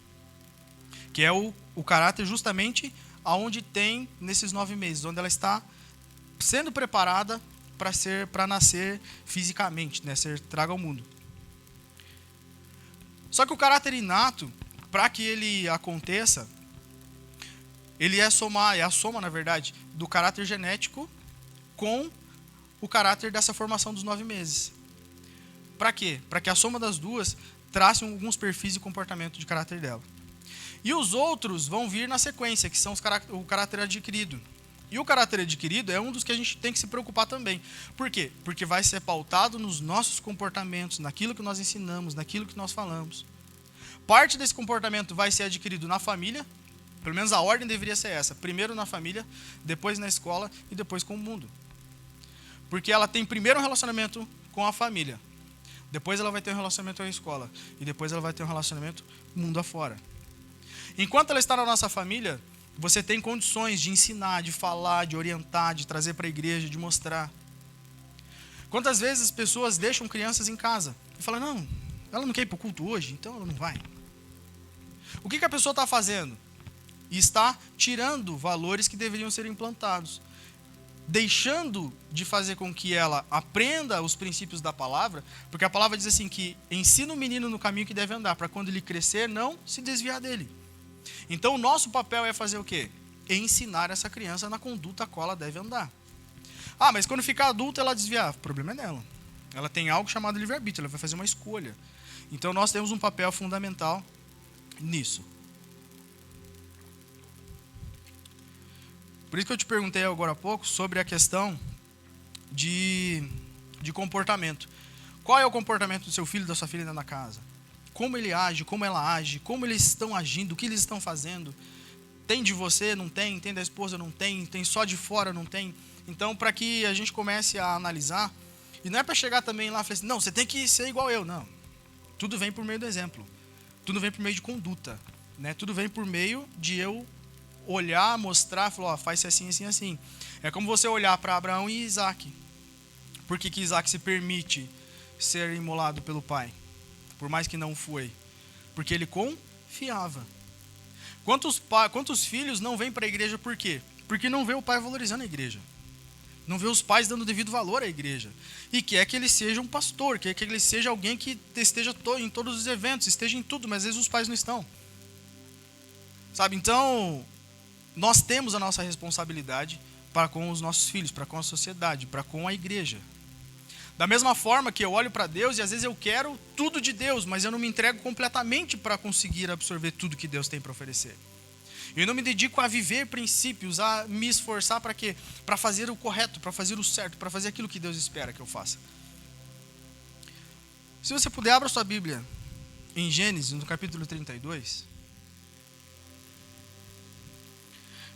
Que é o caráter justamente aonde tem nesses 9 meses, onde ela está sendo preparada para nascer fisicamente, né, ser traga ao mundo. Só que o caráter inato, para que ele aconteça, ele é a soma, na verdade, do caráter genético com o caráter dessa formação dos 9 meses. Para quê? Para que a soma das duas trace alguns perfis de comportamento de caráter dela. E os outros vão vir na sequência, que são o caráter adquirido. E o caráter adquirido é um dos que a gente tem que se preocupar também. Por quê? Porque vai ser pautado nos nossos comportamentos, naquilo que nós ensinamos, naquilo que nós falamos. Parte desse comportamento vai ser adquirido na família, pelo menos a ordem deveria ser essa. Primeiro na família, depois na escola e depois com o mundo. Porque ela tem primeiro um relacionamento com a família, depois ela vai ter um relacionamento com a escola e depois ela vai ter um relacionamento mundo afora. Enquanto ela está na nossa família, você tem condições de ensinar, de falar, de orientar, de trazer para a igreja, de mostrar. Quantas vezes as pessoas deixam crianças em casa e falam, não, ela não quer ir para o culto hoje, então ela não vai. O que a pessoa está fazendo? Está tirando valores que deveriam ser implantados. Deixando de fazer com que ela aprenda os princípios da palavra, porque a palavra diz assim que ensina o menino no caminho que deve andar, para quando ele crescer não se desviar dele. Então o nosso papel é fazer o quê? Ensinar essa criança na conduta a qual ela deve andar. Ah, mas quando ficar adulta ela desviar, o problema é dela. Ela tem algo chamado livre-arbítrio, ela vai fazer uma escolha. Então nós temos um papel fundamental nisso. Por isso que eu te perguntei agora há pouco sobre a questão de comportamento. Qual é o comportamento do seu filho e da sua filha dentro da casa? Como ele age, como ela age, como eles estão agindo, o que eles estão fazendo. Tem de você, não tem, tem da esposa, não tem, tem só de fora, não tem. Então, para que a gente comece a analisar, e não é para chegar também lá e falar assim, não, você tem que ser igual eu, não. Tudo vem por meio do exemplo. Tudo vem por meio de conduta. Né? Tudo vem por meio de eu olhar, mostrar, falar, ó, faz assim, assim, assim. É como você olhar para Abraão e Isaac. Por que Isaac se permite ser imolado pelo pai? Por mais que não foi. Porque ele confiava. Quantos filhos não vêm para a igreja por quê? Porque não vê o pai valorizando a igreja. Não vê os pais dando devido valor à igreja. E quer que ele seja um pastor, quer que ele seja alguém que esteja em todos os eventos, esteja em tudo, mas às vezes os pais não estão. Sabe, então, nós temos a nossa responsabilidade para com os nossos filhos, para com a sociedade, para com a igreja. Da mesma forma que eu olho para Deus e às vezes eu quero tudo de Deus, mas eu não me entrego completamente para conseguir absorver tudo que Deus tem para oferecer. Eu não me dedico a viver princípios, a me esforçar para quê? Para fazer o correto, para fazer o certo, para fazer aquilo que Deus espera que eu faça. Se você puder, abra sua Bíblia em Gênesis, no capítulo 32,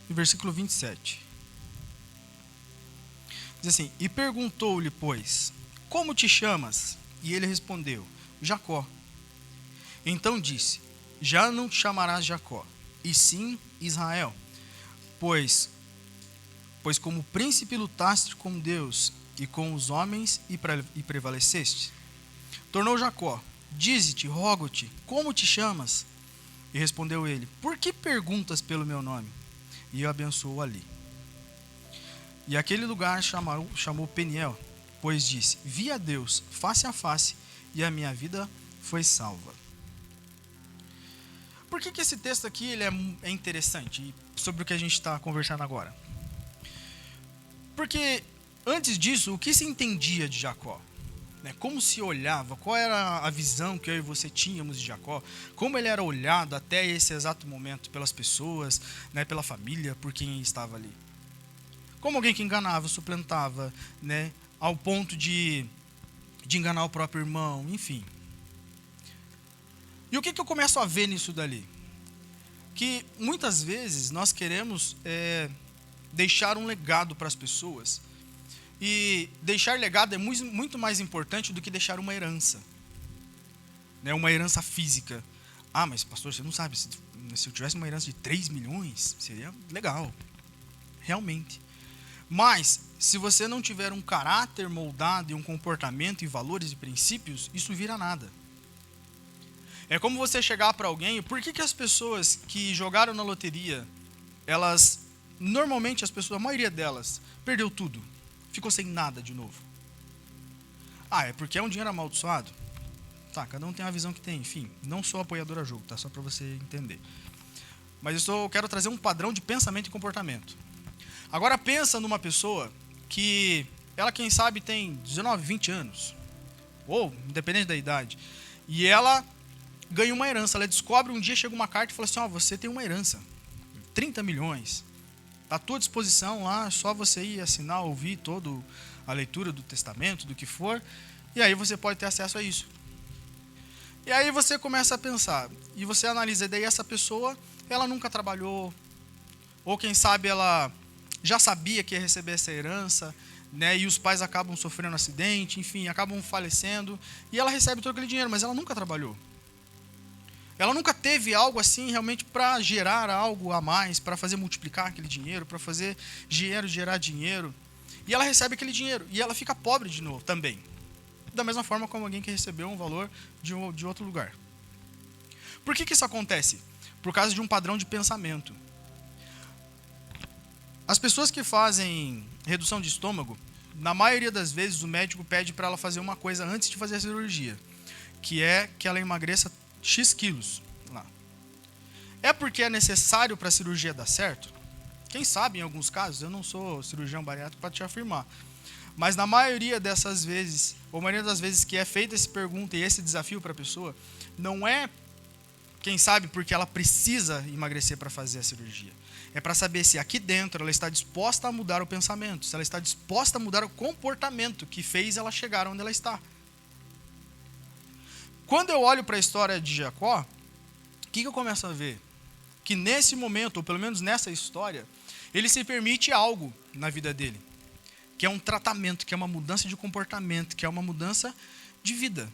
no versículo 27. Diz assim, e perguntou-lhe, pois, como te chamas? E ele respondeu, Jacó. Então disse, já não te chamarás Jacó, e sim Israel, pois como príncipe lutaste com Deus e com os homens e prevaleceste. Tornou Jacó, dize-te, rogo-te, como te chamas? E respondeu ele, por que perguntas pelo meu nome? E o abençoou ali. E aquele lugar chamou Peniel, pois disse, vi a Deus face a face e a minha vida foi salva. Por que esse texto aqui ele é interessante sobre o que a gente está conversando agora? Porque antes disso, o que se entendia de Jacó? Né? Como se olhava? Qual era a visão que eu e você tínhamos de Jacó? Como ele era olhado até esse exato momento pelas pessoas, né, pela família, por quem estava ali? Como alguém que enganava, suplantava, né, ao ponto de enganar o próprio irmão, enfim. E o que eu começo a ver nisso dali? Que muitas vezes nós queremos deixar um legado para as pessoas. E deixar legado é muito mais importante do que deixar uma herança. Né? Uma herança física. Ah, mas pastor, você não sabe, se eu tivesse uma herança de 3 milhões, seria legal. Realmente. Mas, se você não tiver um caráter moldado e um comportamento e valores e princípios, isso vira nada. É como você chegar para alguém, por que as pessoas que jogaram na loteria, elas, normalmente as pessoas, a maioria delas, perdeu tudo, ficou sem nada de novo? Ah, é porque é um dinheiro amaldiçoado? Tá, cada um tem a visão que tem, enfim, não sou apoiador a jogo, tá? Só para você entender. Mas eu quero trazer um padrão de pensamento e comportamento. Agora pensa numa pessoa que, ela quem sabe tem 19, 20 anos, ou independente da idade, e ela ganha uma herança, ela descobre um dia, chega uma carta e fala assim, ó, você tem uma herança, 30 milhões, está à tua disposição lá, é só você ir assinar, ouvir toda a leitura do testamento, do que for, e aí você pode ter acesso a isso. E aí você começa a pensar, e você analisa, e daí essa pessoa, ela nunca trabalhou, ou quem sabe ela já sabia que ia receber essa herança, né, e os pais acabam sofrendo acidente, enfim, acabam falecendo, e ela recebe todo aquele dinheiro, mas ela nunca trabalhou. Ela nunca teve algo assim realmente para gerar algo a mais, para fazer multiplicar aquele dinheiro, para fazer dinheiro gerar dinheiro. E ela recebe aquele dinheiro, e ela fica pobre de novo também. Da mesma forma como alguém que recebeu um valor de outro lugar. Por que isso acontece? Por causa de um padrão de pensamento. As pessoas que fazem redução de estômago, na maioria das vezes o médico pede para ela fazer uma coisa antes de fazer a cirurgia, que é que ela emagreça X quilos lá. É porque é necessário para a cirurgia dar certo? Quem sabe em alguns casos, eu não sou cirurgião bariátrico para te afirmar. Mas na maioria dessas vezes, ou maioria das vezes que é feita essa pergunta e esse desafio para a pessoa, não é, quem sabe, porque ela precisa emagrecer para fazer a cirurgia. É para saber se aqui dentro ela está disposta a mudar o pensamento, se ela está disposta a mudar o comportamento que fez ela chegar onde ela está. Quando eu olho para a história de Jacó, o que eu começo a ver? Que nesse momento, ou pelo menos nessa história, ele se permite algo na vida dele, que é um tratamento, que é uma mudança de comportamento, que é uma mudança de vida.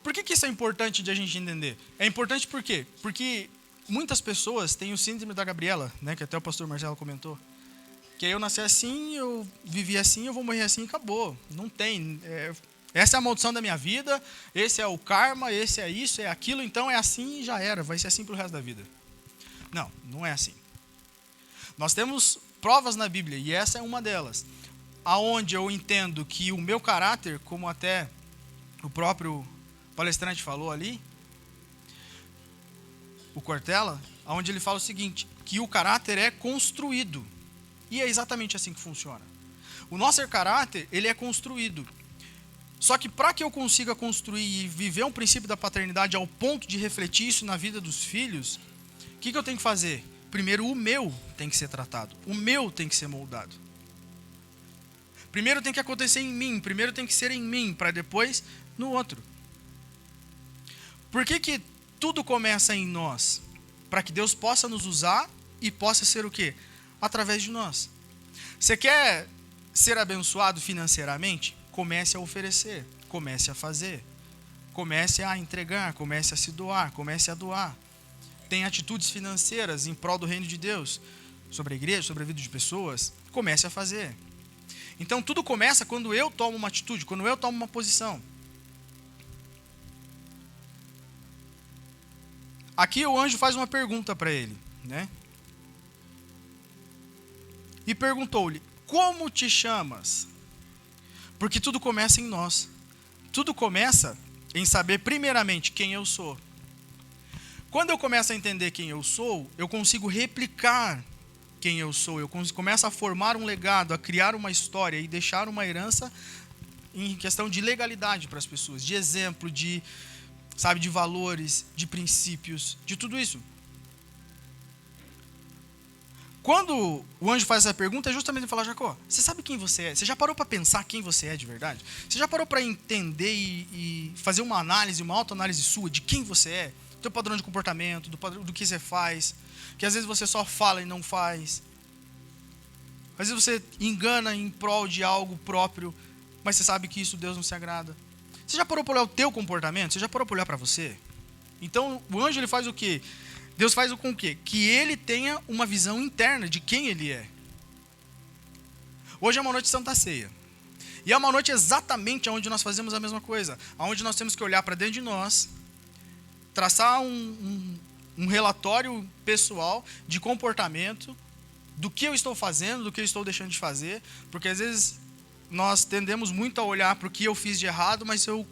Por que isso é importante de a gente entender? É importante por quê? Porque muitas pessoas têm o síndrome da Gabriela, né, que até o pastor Marcelo comentou, que eu nasci assim, eu vivi assim, eu vou morrer assim e acabou. Não tem... essa é a maldição da minha vida, esse é o karma, esse é isso, é aquilo, então é assim e já era, vai ser assim pro resto da vida. Não, não é assim. Nós temos provas na Bíblia, e essa é uma delas, aonde eu entendo que o meu caráter, como até o próprio palestrante falou ali, o Cortella, onde ele fala o seguinte, que o caráter é construído, e é exatamente assim que funciona. O nosso caráter, ele é construído. Só que para que eu consiga construir e viver um princípio da paternidade ao ponto de refletir isso na vida dos filhos, o que eu tenho que fazer? Primeiro, o meu tem que ser tratado. O meu tem que ser moldado. Primeiro tem que acontecer em mim. Primeiro tem que ser em mim, para depois no outro. Por que tudo começa em nós? Para que Deus possa nos usar e possa ser o quê? Através de nós. Você quer ser abençoado financeiramente? Comece a oferecer, comece a fazer, comece a entregar, comece a se doar, comece a doar. Tem atitudes financeiras em prol do reino de Deus, sobre a igreja, sobre a vida de pessoas, comece a fazer. Então tudo começa quando eu tomo uma atitude, quando eu tomo uma posição. Aqui o anjo faz uma pergunta para ele, né? E perguntou-lhe, como te chamas? Porque tudo começa em nós. Tudo começa em saber primeiramente quem eu sou. Quando eu começo a entender quem eu sou, eu consigo replicar quem eu sou. Eu começo a formar um legado, a criar uma história e deixar uma herança em questão de legalidade para as pessoas, de exemplo, de valores, de princípios, de tudo isso. Quando o anjo faz essa pergunta, é justamente falar, Jacó, você sabe quem você é? Você já parou para pensar quem você é de verdade? Você já parou para entender e fazer uma análise, uma autoanálise sua de quem você é? Do teu padrão de comportamento, do que você faz, que às vezes você só fala e não faz. Às vezes você engana em prol de algo próprio, mas você sabe que isso Deus não se agrada. Você já parou para olhar o teu comportamento? Você já parou para olhar para você? Então o anjo ele faz o quê? Deus faz com o quê? Que ele tenha uma visão interna de quem ele é. Hoje é uma noite de Santa Ceia. E é uma noite exatamente onde nós fazemos a mesma coisa. Onde nós temos que olhar para dentro de nós, traçar um relatório pessoal de comportamento, do que eu estou fazendo, do que eu estou deixando de fazer. Porque às vezes nós tendemos muito a olhar para o que eu fiz de errado, mas eu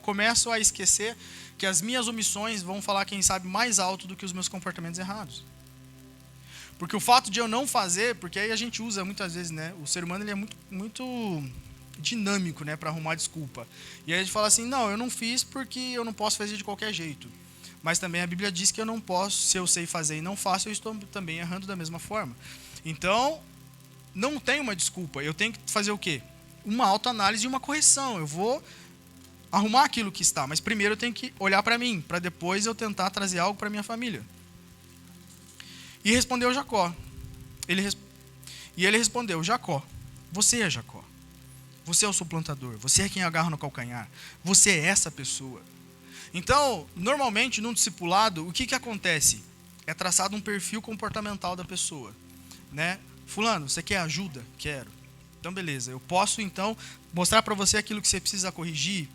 começo a esquecer que as minhas omissões vão falar, quem sabe, mais alto do que os meus comportamentos errados. Porque o fato de eu não fazer, porque aí a gente usa muitas vezes, né? O ser humano ele é muito dinâmico, né? Para arrumar desculpa. E aí a gente fala assim, não, eu não fiz porque eu não posso fazer de qualquer jeito. Mas também a Bíblia diz que eu não posso, se eu sei fazer e não faço, eu estou também errando da mesma forma. Então, não tem uma desculpa. Eu tenho que fazer o quê? Uma autoanálise e uma correção. Eu vou arrumar aquilo que está, mas primeiro eu tenho que olhar para mim, para depois eu tentar trazer algo para minha família. E respondeu Jacó. E ele respondeu: Jacó, você é Jacó. Você é o suplantador. Você é quem agarra no calcanhar. Você é essa pessoa. Então, normalmente, num discipulado, o que acontece? É traçado um perfil comportamental da pessoa, né? Fulano, você quer ajuda? Quero. Então, beleza. Eu posso, então, mostrar para você aquilo que você precisa corrigir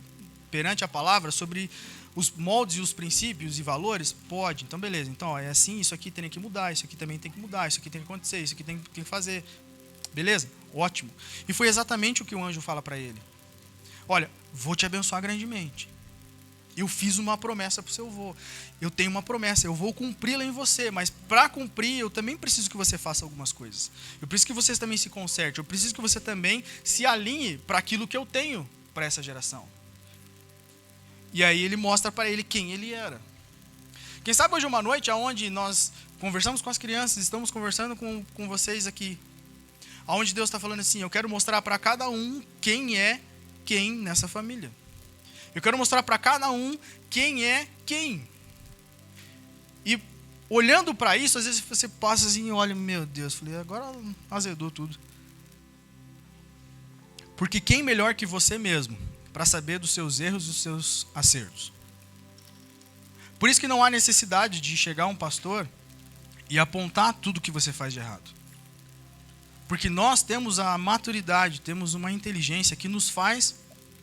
perante a palavra sobre os moldes e os princípios e valores? Pode. Então, beleza. Então, ó, é assim, isso aqui tem que mudar, isso aqui também tem que mudar, isso aqui tem que acontecer, isso aqui tem que fazer. Beleza? Ótimo. E foi exatamente o que o anjo fala para ele. Olha, vou te abençoar grandemente. Eu fiz uma promessa para o seu avô. Eu tenho uma promessa, eu vou cumpri-la em você, mas para cumprir eu também preciso que você faça algumas coisas. Eu preciso que você também se conserte, eu preciso que você também se alinhe para aquilo que eu tenho para essa geração. E aí ele mostra para ele quem ele era. Quem sabe hoje é uma noite onde nós conversamos com as crianças, estamos conversando com vocês aqui, onde Deus está falando assim: eu quero mostrar para cada um quem é quem nessa família. Eu quero mostrar para cada um quem é quem. E olhando para isso, às vezes você passa assim e olha, meu Deus, falei, agora azedou tudo. Porque quem melhor que você mesmo para saber dos seus erros e dos seus acertos? Por isso que não há necessidade de chegar um pastor e apontar tudo que você faz de errado. Porque nós temos a maturidade, temos uma inteligência que nos faz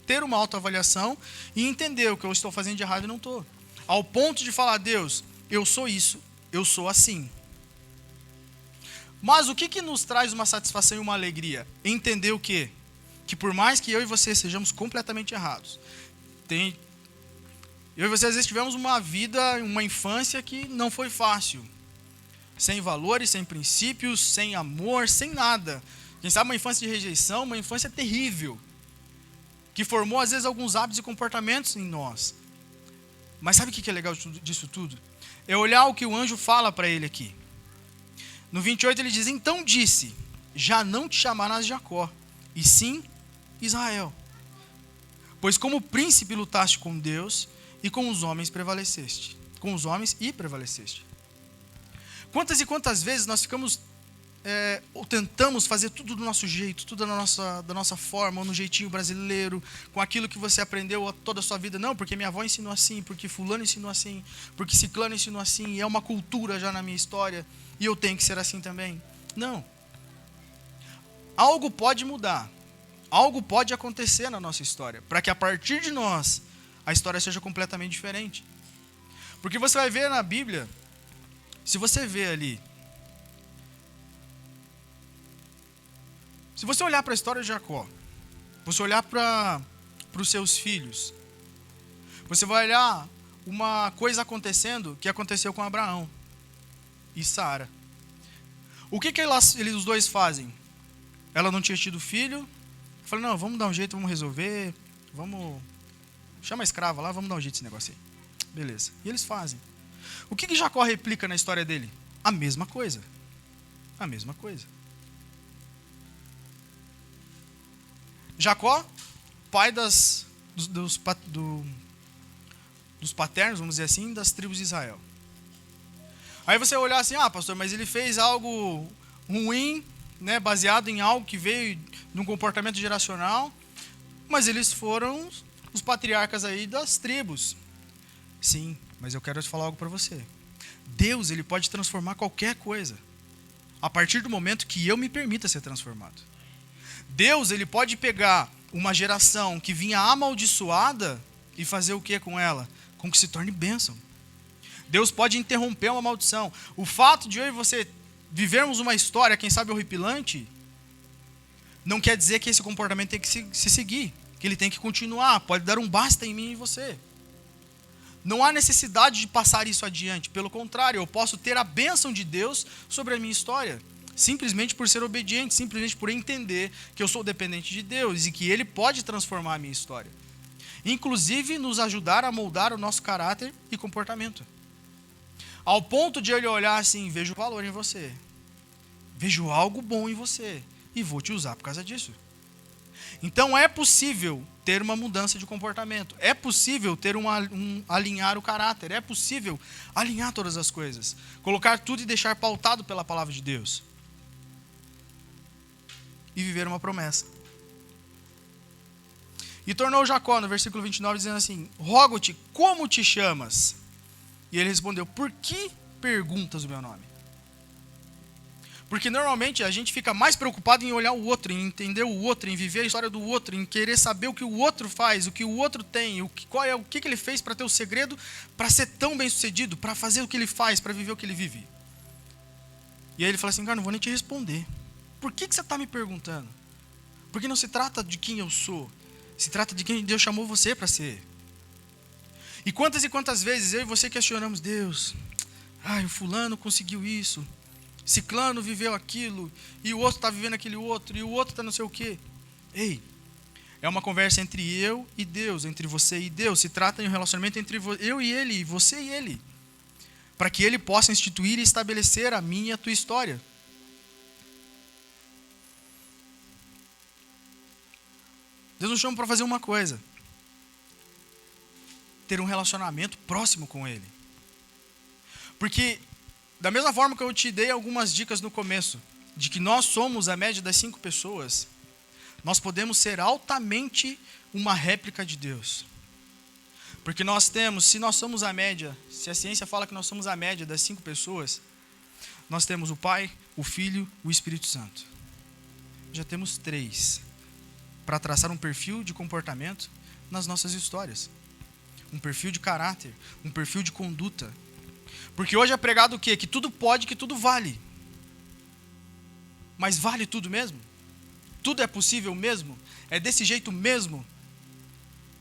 ter uma autoavaliação e entender o que eu estou fazendo de errado e não estou. Ao ponto de falar: Deus, eu sou isso, eu sou assim. Mas o que nos traz uma satisfação e uma alegria? Entender o quê? Que por mais que eu e você sejamos completamente errados, eu e você às vezes tivemos uma vida, uma infância que não foi fácil. Sem valores, sem princípios, sem amor, sem nada. Quem sabe uma infância de rejeição, uma infância terrível, que formou às vezes alguns hábitos e comportamentos em nós. Mas sabe o que é legal disso tudo? É olhar o que o anjo fala para ele aqui. No 28 ele diz: então disse, já não te chamarás Jacó, e sim Israel. Pois como príncipe lutaste com Deus, e com os homens prevaleceste. Com os homens e prevaleceste. Quantas e quantas vezes nós ficamos ou tentamos fazer tudo do nosso jeito, tudo da nossa forma, ou no jeitinho brasileiro, com aquilo que você aprendeu toda a sua vida. Não, porque minha avó ensinou assim, porque fulano ensinou assim, porque ciclano ensinou assim, e é uma cultura já na minha história, e eu tenho que ser assim também. Não. Algo pode mudar, algo pode acontecer na nossa história, para que a partir de nós, a história seja completamente diferente. Porque você vai ver na Bíblia, se você vê ali, se você olhar para a história de Jacó, você olhar para os seus filhos, você vai olhar uma coisa acontecendo que aconteceu com Abraão e Sara. O que eles os dois fazem? Ela não tinha tido filho, falou: não, vamos dar um jeito, vamos resolver, chama a escrava lá, vamos dar um jeito nesse negócio aí. Beleza. E eles fazem. O que Jacó replica na história dele? A mesma coisa. A mesma coisa. Jacó, pai dos paternos, vamos dizer assim, das tribos de Israel. Aí você vai olhar assim: ah, pastor, mas ele fez algo ruim, né, baseado em algo que veio de um comportamento geracional, mas eles foram os patriarcas aí das tribos. Sim, mas eu quero te falar algo para você. Deus, ele pode transformar qualquer coisa, a partir do momento que eu me permita ser transformado. Deus, ele pode pegar uma geração que vinha amaldiçoada e fazer o que com ela? Com que se torne bênção. Deus pode interromper uma maldição. O fato de eu e você vivermos uma história, quem sabe horripilante, não quer dizer que esse comportamento tem que se seguir, que ele tem que continuar. Pode dar um basta em mim e você. Não há necessidade de passar isso adiante. Pelo contrário, eu posso ter a bênção de Deus sobre a minha história. Simplesmente por ser obediente, simplesmente por entender que eu sou dependente de Deus e que Ele pode transformar a minha história. Inclusive nos ajudar a moldar o nosso caráter e comportamento. Ao ponto de ele olhar assim: vejo valor em você, vejo algo bom em você e vou te usar por causa disso. Então é possível ter uma mudança de comportamento. É possível ter alinhar o caráter. É possível alinhar todas as coisas. Colocar tudo e deixar pautado pela palavra de Deus. E viver uma promessa. E tornou Jacó, no versículo 29, dizendo assim: rogo-te, como te chamas? E ele respondeu: por que perguntas o meu nome? Porque normalmente a gente fica mais preocupado em olhar o outro, em entender o outro, em viver a história do outro, em querer saber o que o outro faz, o que o outro tem, o que ele fez para ter o segredo, para ser tão bem sucedido, para fazer o que ele faz, para viver o que ele vive. E aí ele fala assim: cara, não vou nem te responder. Por que você está me perguntando? Porque não se trata de quem eu sou, se trata de quem Deus chamou você para ser. E quantas vezes eu e você questionamos Deus: o fulano conseguiu isso, ciclano viveu aquilo, e o outro está vivendo aquele outro, e o outro está não sei o quê. Ei, é uma conversa entre eu e Deus, entre você e Deus. Se trata de um relacionamento entre eu e Ele, você e Ele, para que Ele possa instituir e estabelecer a minha e a tua história. Deus nos chama para fazer uma coisa: ter um relacionamento próximo com Ele. Porque da mesma forma que eu te dei algumas dicas no começo, de que nós somos a média das 5 pessoas, nós podemos ser altamente uma réplica de Deus. Porque nós temos, se nós somos a média, se a ciência fala que nós somos a média das 5 pessoas, nós temos o Pai, o Filho, o Espírito Santo. Já temos 3 para traçar um perfil de comportamento nas nossas histórias. Um perfil de caráter, um perfil de conduta. Porque hoje é pregado o quê? Que tudo pode, que tudo vale. Mas vale tudo mesmo? Tudo é possível mesmo? É desse jeito mesmo?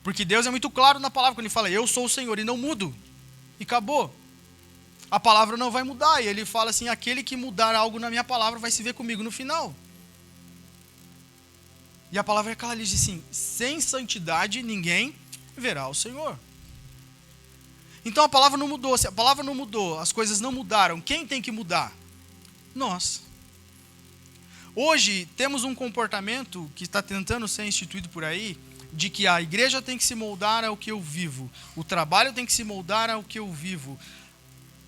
Porque Deus é muito claro na palavra quando Ele fala: eu sou o Senhor e não mudo. E acabou. A palavra não vai mudar. E Ele fala assim: aquele que mudar algo na minha palavra vai se ver comigo no final. E a palavra é clara, ele diz assim: sem santidade ninguém verá o Senhor. Então a palavra não mudou. Se a palavra não mudou, as coisas não mudaram, quem tem que mudar? Nós. Hoje temos um comportamento que está tentando ser instituído por aí, de que a igreja tem que se moldar ao que eu vivo, o trabalho tem que se moldar ao que eu vivo,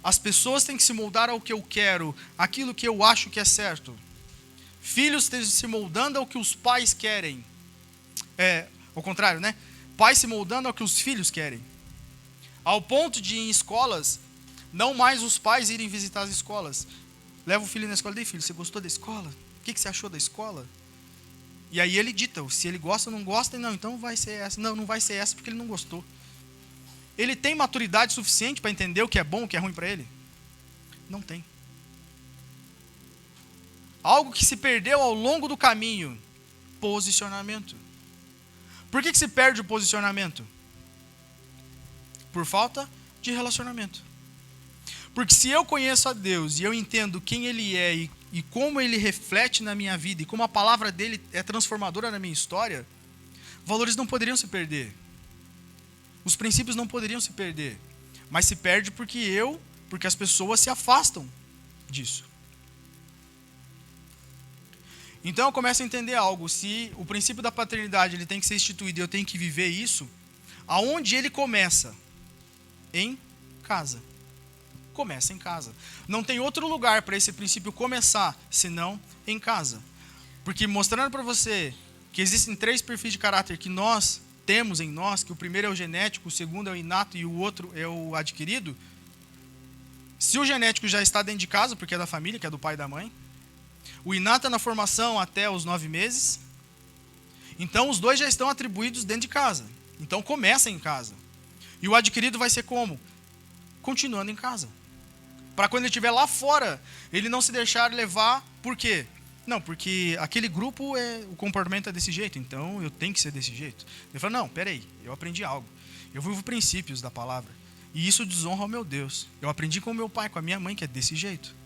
as pessoas têm que se moldar ao que eu quero, aquilo que eu acho que é certo. Filhos têm se moldando ao que os pais querem. Ao contrário, né? Pais se moldando ao que os filhos querem. Ao ponto de, em escolas, não mais os pais irem visitar as escolas. Leva o filho na escola: filho, você gostou da escola? O que você achou da escola? E aí ele dita, se ele gosta ou não gosta, não, então vai ser essa. Não vai ser essa porque ele não gostou. Ele tem maturidade suficiente para entender o que é bom, o que é ruim para ele? Não tem. Algo que se perdeu ao longo do caminho: posicionamento. Por que se perde o posicionamento? Por falta de relacionamento. Porque se eu conheço a Deus e eu entendo quem Ele é e como Ele reflete na minha vida e como a palavra dEle é transformadora na minha história, valores não poderiam se perder. Os princípios não poderiam se perder. Mas se perde porque as pessoas se afastam disso. Então eu começo a entender algo: se o princípio da paternidade ele tem que ser instituído e eu tenho que viver isso, aonde ele começa? Em casa. Começa em casa. Não tem outro lugar para esse princípio começar senão em casa. Porque mostrando para você que existem 3 perfis de caráter que nós temos em nós, que o primeiro é o genético, o segundo é o inato e o outro é o adquirido. Se o genético já está dentro de casa, porque é da família, que é do pai e da mãe, o inato é na formação até os 9 meses, então os 2 já estão atribuídos dentro de casa. Então começa em casa. E o adquirido vai ser como? Continuando em casa. Para quando ele estiver lá fora, ele não se deixar levar. Por quê? Não, porque aquele grupo, o comportamento é desse jeito, então eu tenho que ser desse jeito. Ele fala: não, peraí, eu aprendi algo. Eu vivo princípios da palavra. E isso desonra ao meu Deus. Eu aprendi com o meu pai, com a minha mãe, que é desse jeito.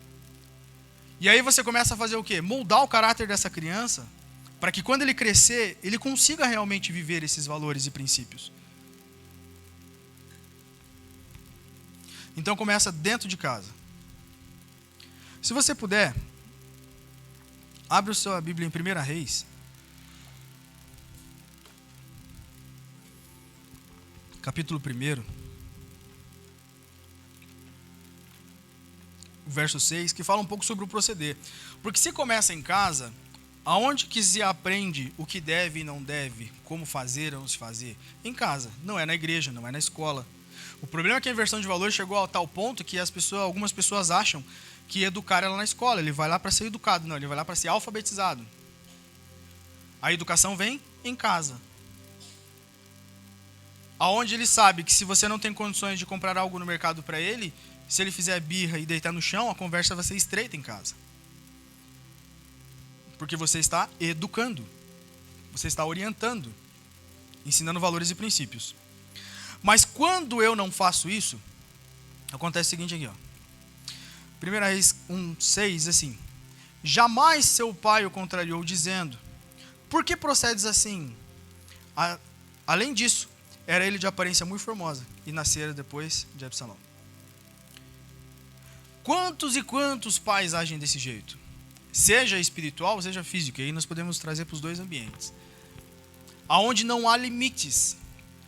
E aí você começa a fazer o quê? Moldar o caráter dessa criança, para que quando ele crescer, ele consiga realmente viver esses valores e princípios. Então começa dentro de casa. Se você puder, abre a sua Bíblia em 1 Reis. capítulo 1, verso 6, que fala um pouco sobre o proceder. Porque se começa em casa, aonde que se aprende o que deve e não deve, como fazer ou não se fazer? Em casa, não é na igreja, não é na escola. O problema é que a inversão de valores chegou a tal ponto que algumas pessoas acham que educar ela na escola, ele vai lá para ser educado, não, ele vai lá para ser alfabetizado. A educação vem em casa. Aonde ele sabe que se você não tem condições de comprar algo no mercado para ele, se ele fizer birra e deitar no chão, a conversa vai ser estreita em casa. Porque você está educando, você está orientando, ensinando valores e princípios. Mas quando eu não faço isso, acontece o seguinte aqui, ó. 1 Reis 1:6, assim: jamais seu pai o contrariou, dizendo: por que procedes assim? Além disso, era ele de aparência muito formosa, e nascera depois de Absalão. Quantos e quantos pais agem desse jeito? Seja espiritual, seja físico. E aí nós podemos trazer para os dois ambientes. Aonde não há limites.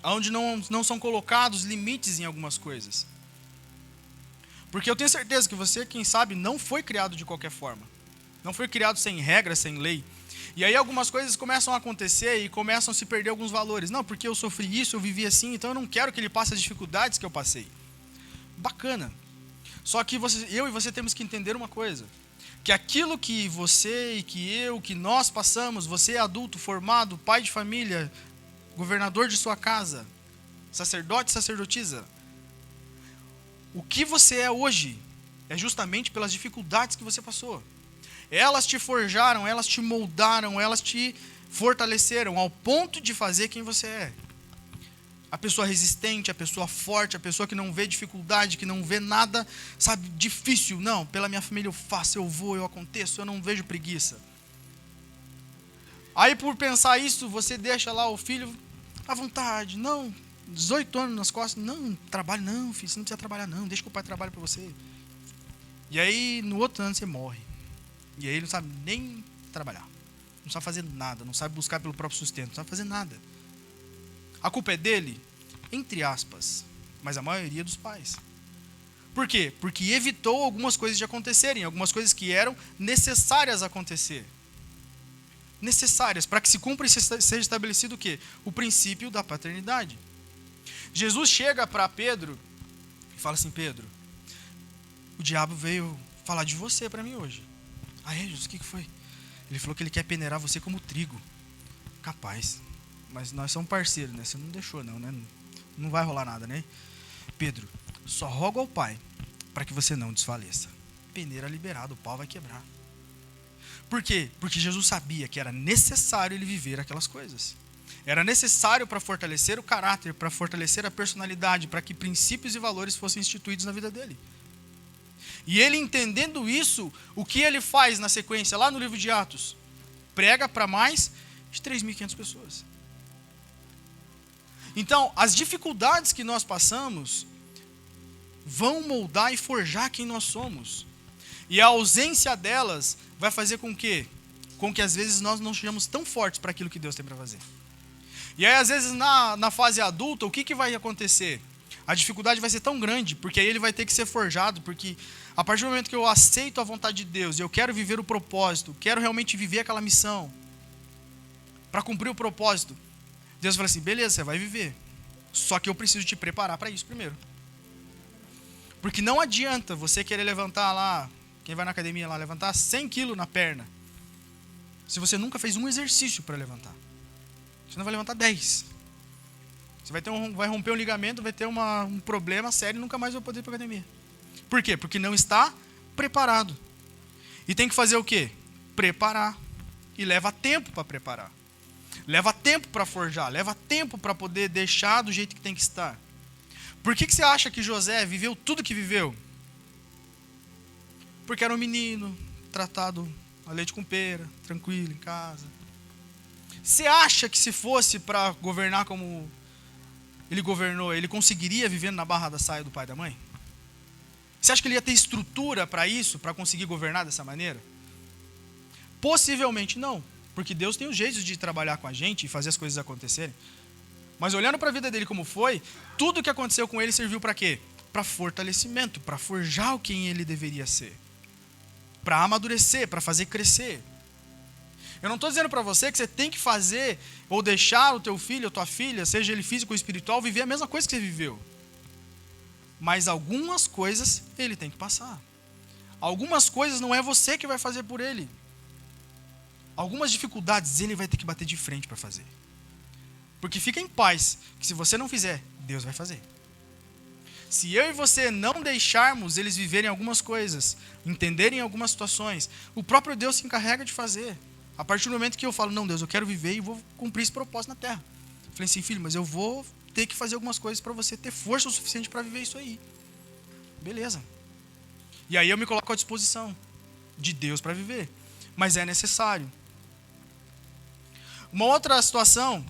Aonde não são colocados limites em algumas coisas. Porque eu tenho certeza que você, quem sabe, não foi criado de qualquer forma. Não foi criado sem regra, sem lei. E aí algumas coisas começam a acontecer e começam a se perder alguns valores. Não, porque eu sofri isso, eu vivi assim, então eu não quero que ele passe as dificuldades que eu passei. Bacana. Só que eu e você temos que entender uma coisa. Que aquilo que você e que nós passamos, você é adulto, formado, pai de família, governador de sua casa, sacerdote, sacerdotisa, o que você é hoje é justamente pelas dificuldades que você passou. Elas te forjaram, elas te moldaram, elas te fortaleceram ao ponto de fazer quem você é. A pessoa resistente, a pessoa forte, a pessoa que não vê dificuldade, que não vê nada, sabe, difícil. Não, pela minha família eu faço, eu vou, eu aconteço, eu não vejo preguiça. Aí por pensar isso, você deixa lá o filho à vontade. Não, 18 anos nas costas. Não, trabalho não, filho, você não precisa trabalhar não, deixa que o pai trabalhe para você. E aí no outro ano você morre. E aí ele não sabe nem trabalhar. Não sabe fazer nada, não sabe buscar pelo próprio sustento, não sabe fazer nada. A culpa é dele? Entre aspas. Mas a maioria dos pais. Por quê? Porque evitou algumas coisas de acontecerem. Algumas coisas que eram necessárias acontecer. Necessárias. Para que se cumpra e seja estabelecido o quê? O princípio da paternidade. Jesus chega para Pedro e fala assim: Pedro, o diabo veio falar de você para mim hoje. Ah, é, Jesus, o que foi? Ele falou que ele quer peneirar você como trigo. Capaz. Mas nós somos parceiros, né? Você não deixou não, né? Não vai rolar nada, né? Pedro, só rogo ao Pai para que você não desfaleça. Peneira liberado, o pau vai quebrar. Por quê? Porque Jesus sabia que era necessário ele viver aquelas coisas. Era necessário para fortalecer o caráter, para fortalecer a personalidade, para que princípios e valores fossem instituídos na vida dele. E ele, entendendo isso, o que ele faz na sequência, lá no livro de Atos? Prega para mais de 3.500 pessoas. Então, as dificuldades que nós passamos vão moldar e forjar quem nós somos. E a ausência delas vai fazer com que às vezes nós não sejamos tão fortes para aquilo que Deus tem para fazer. E aí, às vezes, na fase adulta, o que vai acontecer? A dificuldade vai ser tão grande, porque aí ele vai ter que ser forjado, porque a partir do momento que eu aceito a vontade de Deus, e eu quero viver o propósito, quero realmente viver aquela missão, para cumprir o propósito, Deus fala assim: beleza, você vai viver, só que eu preciso te preparar para isso primeiro. Porque não adianta você querer levantar lá, quem vai na academia lá, levantar 100 quilos na perna, se você nunca fez um exercício para levantar. Você não vai levantar 10. Você vai romper um ligamento, vai ter um problema sério e nunca mais vai poder ir para a academia. Por quê? Porque não está preparado. E tem que fazer o quê? Preparar. E leva tempo para preparar. Leva tempo para forjar. Leva tempo para poder deixar do jeito que tem que estar. Por que você acha que José viveu tudo que viveu? Porque era um menino, tratado a leite com pera, tranquilo em casa. Você acha que se fosse para governar como ele governou, ele conseguiria viver na barra da saia do pai e da mãe? Você acha que ele ia ter estrutura para isso, para conseguir governar dessa maneira? Possivelmente não, porque Deus tem um jeito de trabalhar com a gente e fazer as coisas acontecerem. Mas olhando para a vida dele como foi, tudo que aconteceu com ele serviu para quê? Para fortalecimento, para forjar quem ele deveria ser. Para amadurecer, para fazer crescer. Eu não estou dizendo para você que você tem que fazer ou deixar o teu filho ou tua filha, seja ele físico ou espiritual, viver a mesma coisa que você viveu. Mas algumas coisas ele tem que passar. Algumas coisas não é você que vai fazer por ele. Algumas dificuldades ele vai ter que bater de frente para fazer. Porque fica em paz, que se você não fizer, Deus vai fazer. Se eu e você não deixarmos eles viverem algumas coisas, entenderem algumas situações, o próprio Deus se encarrega de fazer. A partir do momento que eu falo, não, Deus, eu quero viver e vou cumprir esse propósito na terra. Eu falei assim, filho, mas eu vou ter que fazer algumas coisas para você ter força o suficiente para viver isso aí. Beleza. E aí eu me coloco à disposição de Deus para viver. Mas é necessário. Uma outra situação,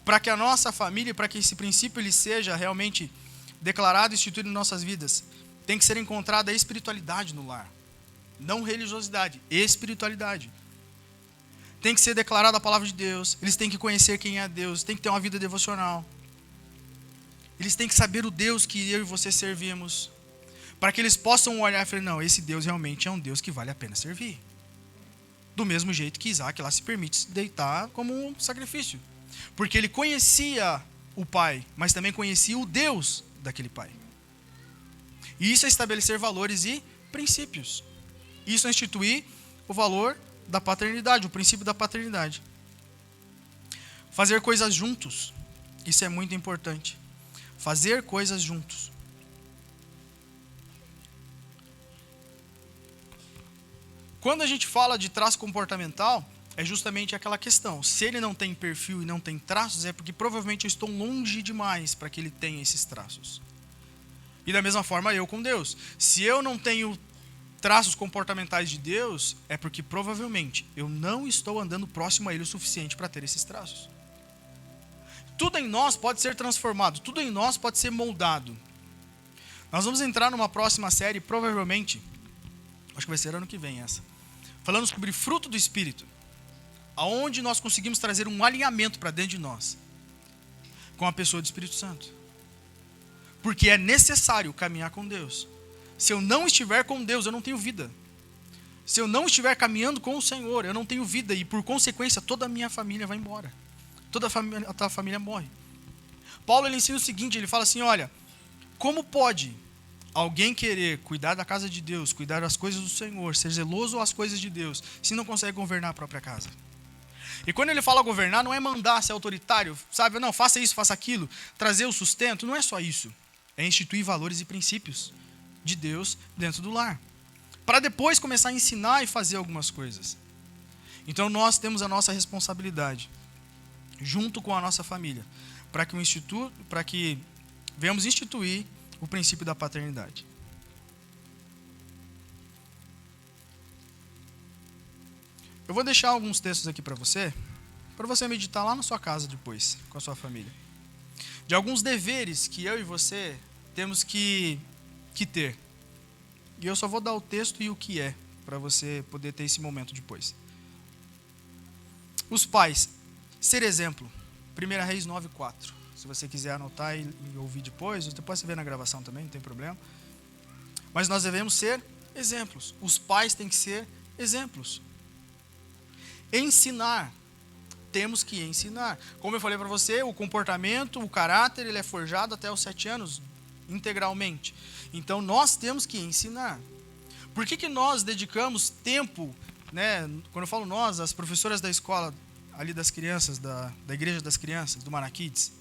para que a nossa família, para que esse princípio ele seja realmente declarado e instituído em nossas vidas, tem que ser encontrada a espiritualidade no lar. Não religiosidade, espiritualidade. Tem que ser declarada a palavra de Deus, eles têm que conhecer quem é Deus, tem que ter uma vida devocional. Eles têm que saber o Deus que eu e você servimos, para que eles possam olhar e falar, não, esse Deus realmente é um Deus que vale a pena servir. Do mesmo jeito que Isaac lá se permite se deitar como um sacrifício. Porque ele conhecia o pai, mas também conhecia o Deus daquele pai. E isso é estabelecer valores e princípios. Isso é instituir o valor da paternidade, o princípio da paternidade. Fazer coisas juntos. Isso é muito importante. Fazer coisas juntos. Quando a gente fala de traço comportamental, é justamente aquela questão. Se ele não tem perfil e não tem traços, é porque provavelmente eu estou longe demais para que ele tenha esses traços. E da mesma forma eu com Deus. Se eu não tenho traços comportamentais de Deus, é porque provavelmente eu não estou andando próximo a Ele o suficiente para ter esses traços. Tudo em nós pode ser transformado, tudo em nós pode ser moldado. Nós vamos entrar numa próxima série, provavelmente, acho que vai ser ano que vem essa, falando sobre fruto do Espírito, aonde nós conseguimos trazer um alinhamento para dentro de nós, com a pessoa do Espírito Santo. Porque é necessário caminhar com Deus. Se eu não estiver com Deus, eu não tenho vida. Se eu não estiver caminhando com o Senhor, eu não tenho vida. E por consequência, toda a minha família vai embora. Toda a família morre. Paulo ele ensina o seguinte, ele fala assim, olha, como pode alguém querer cuidar da casa de Deus, cuidar das coisas do Senhor, ser zeloso às coisas de Deus, se não consegue governar a própria casa? E quando ele fala governar, não é mandar ser autoritário, sabe? Não, faça isso, faça aquilo, trazer o sustento, não é só isso. É instituir valores e princípios de Deus dentro do lar, para depois começar a ensinar e fazer algumas coisas. Então nós temos a nossa responsabilidade, junto com a nossa família, para que venhamos instituir o princípio da paternidade. Eu vou deixar alguns textos aqui para você meditar lá na sua casa depois, com a sua família, de alguns deveres que eu e você temos que ter. E eu só vou dar o texto e o que é, para você poder ter esse momento depois. Os pais, ser exemplo. 1 Reis 9:4. Se você quiser anotar e ouvir depois você vê na gravação também, não tem problema. Mas nós devemos ser exemplos. Os pais têm que ser exemplos. Ensinar. Temos que ensinar. Como eu falei para você, o comportamento, o caráter, ele é forjado até os 7 anos, integralmente. Então nós temos que ensinar. Por que nós dedicamos tempo, né? Quando eu falo nós, as professoras da escola ali das crianças, da igreja das crianças, do Manakids,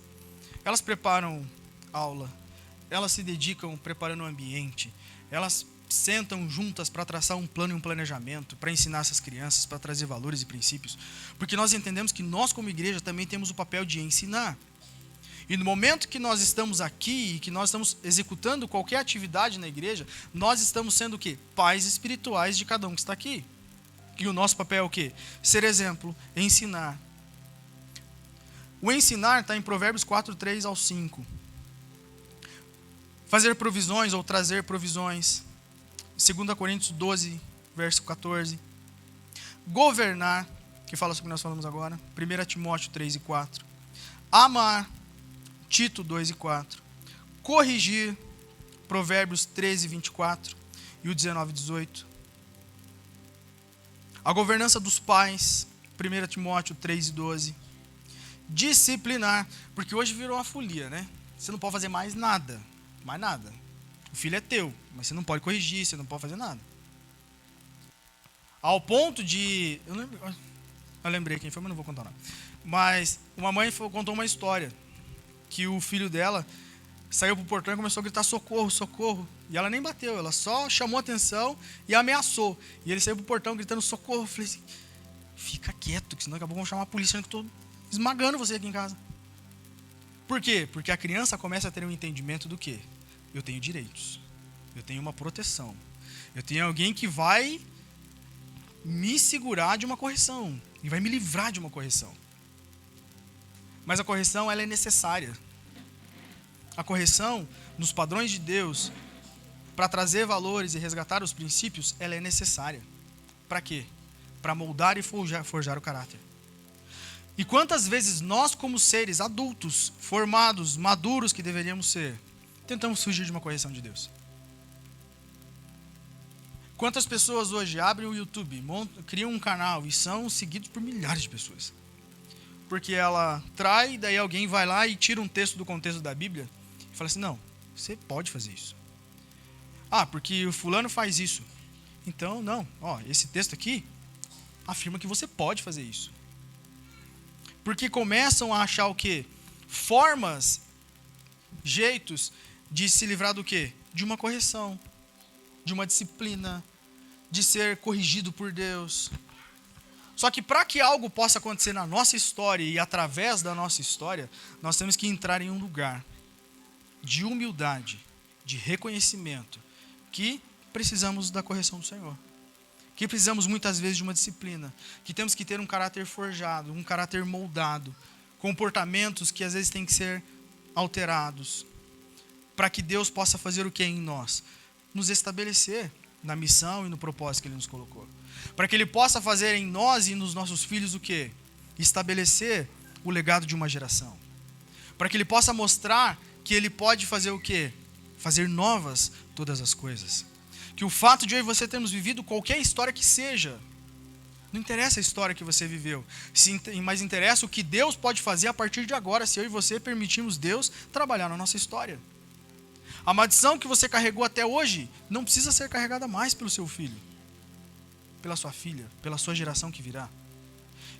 elas preparam aula, elas se dedicam preparando o ambiente, elas sentam juntas para traçar um plano e um planejamento, para ensinar essas crianças, para trazer valores e princípios, porque nós entendemos que nós como igreja também temos o papel de ensinar. E no momento que nós estamos aqui e que nós estamos executando qualquer atividade na igreja, nós estamos sendo o quê? Pais espirituais de cada um que está aqui. E o nosso papel é o quê? Ser exemplo, ensinar. O ensinar está em Provérbios 4:3-5. Fazer provisões ou trazer provisões. 2 Coríntios 12, verso 14. Governar, que fala sobre o que nós falamos agora. 1 Timóteo 3:4. amar, Tito 2:4, corrigir, Provérbios 13:24 e o 19:18. A governança dos pais, 1 Timóteo 3:12. Disciplinar, porque hoje virou uma folia, né? Você não pode fazer mais nada. O filho é teu, mas você não pode corrigir, você não pode fazer nada. Ao ponto de... Eu lembrei quem foi, mas não vou contar nada. Mas uma mãe contou uma história, que o filho dela saiu pro portão e começou a gritar socorro, socorro. E ela nem bateu, ela só chamou a atenção e ameaçou. E ele saiu pro portão gritando socorro. Eu falei assim, fica quieto, que senão daqui a pouco vão chamar a polícia, que eu tô esmagando você aqui em casa. Por quê? Porque a criança começa a ter um entendimento do quê? Eu tenho direitos, eu tenho uma proteção, eu tenho alguém que vai me segurar de uma correção e vai me livrar de uma correção. Mas a correção, ela é necessária. A correção, nos padrões de Deus, para trazer valores e resgatar os princípios, ela é necessária. Para quê? Para moldar e forjar o caráter. E quantas vezes nós, como seres adultos, formados, maduros que deveríamos ser, tentamos fugir de uma correção de Deus? Quantas pessoas hoje abrem o YouTube, criam um canal e são seguidos por milhares de pessoas? Porque ela trai, daí alguém vai lá e tira um texto do contexto da Bíblia e fala assim, não, você pode fazer isso. Ah, porque o fulano faz isso. Então, não, esse texto aqui afirma que você pode fazer isso. Porque começam a achar o quê? Formas, jeitos de se livrar do quê? De uma correção, de uma disciplina, de ser corrigido por Deus. Só que para que algo possa acontecer na nossa história e através da nossa história, nós temos que entrar em um lugar de humildade, de reconhecimento, que precisamos da correção do Senhor. Que precisamos muitas vezes de uma disciplina, que temos que ter um caráter forjado, um caráter moldado, comportamentos que às vezes têm que ser alterados, para que Deus possa fazer o que em nós? Nos estabelecer na missão e no propósito que Ele nos colocou. Para que Ele possa fazer em nós e nos nossos filhos o quê? Estabelecer o legado de uma geração. Para que Ele possa mostrar que Ele pode fazer o quê? Fazer novas todas as coisas. Que o fato de eu e você termos vivido qualquer história que seja, não interessa a história que você viveu, mas interessa o que Deus pode fazer a partir de agora, se eu e você permitirmos Deus trabalhar na nossa história. A maldição que você carregou até hoje não precisa ser carregada mais pelo seu filho, pela sua filha, pela sua geração que virá.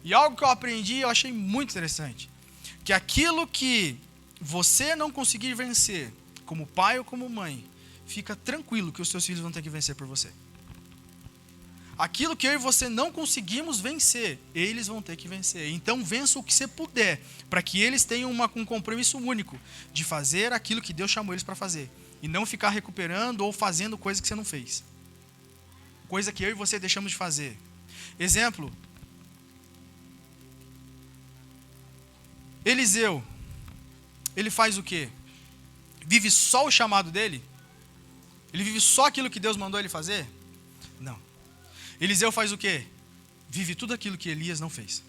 E algo que eu aprendi e eu achei muito interessante, que aquilo que você não conseguir vencer, como pai ou como mãe, fica tranquilo que os seus filhos vão ter que vencer por você. Aquilo que eu e você não conseguimos vencer, eles vão ter que vencer. Então vença o que você puder, para que eles tenham um compromisso único de fazer aquilo que Deus chamou eles para fazer. E não ficar recuperando ou fazendo coisa que você não fez. Coisa que eu e você deixamos de fazer. Exemplo. Eliseu. Ele faz o quê? Vive só o chamado dele? Ele vive só aquilo que Deus mandou ele fazer? Não. Eliseu faz o quê? Vive tudo aquilo que Elias não fez.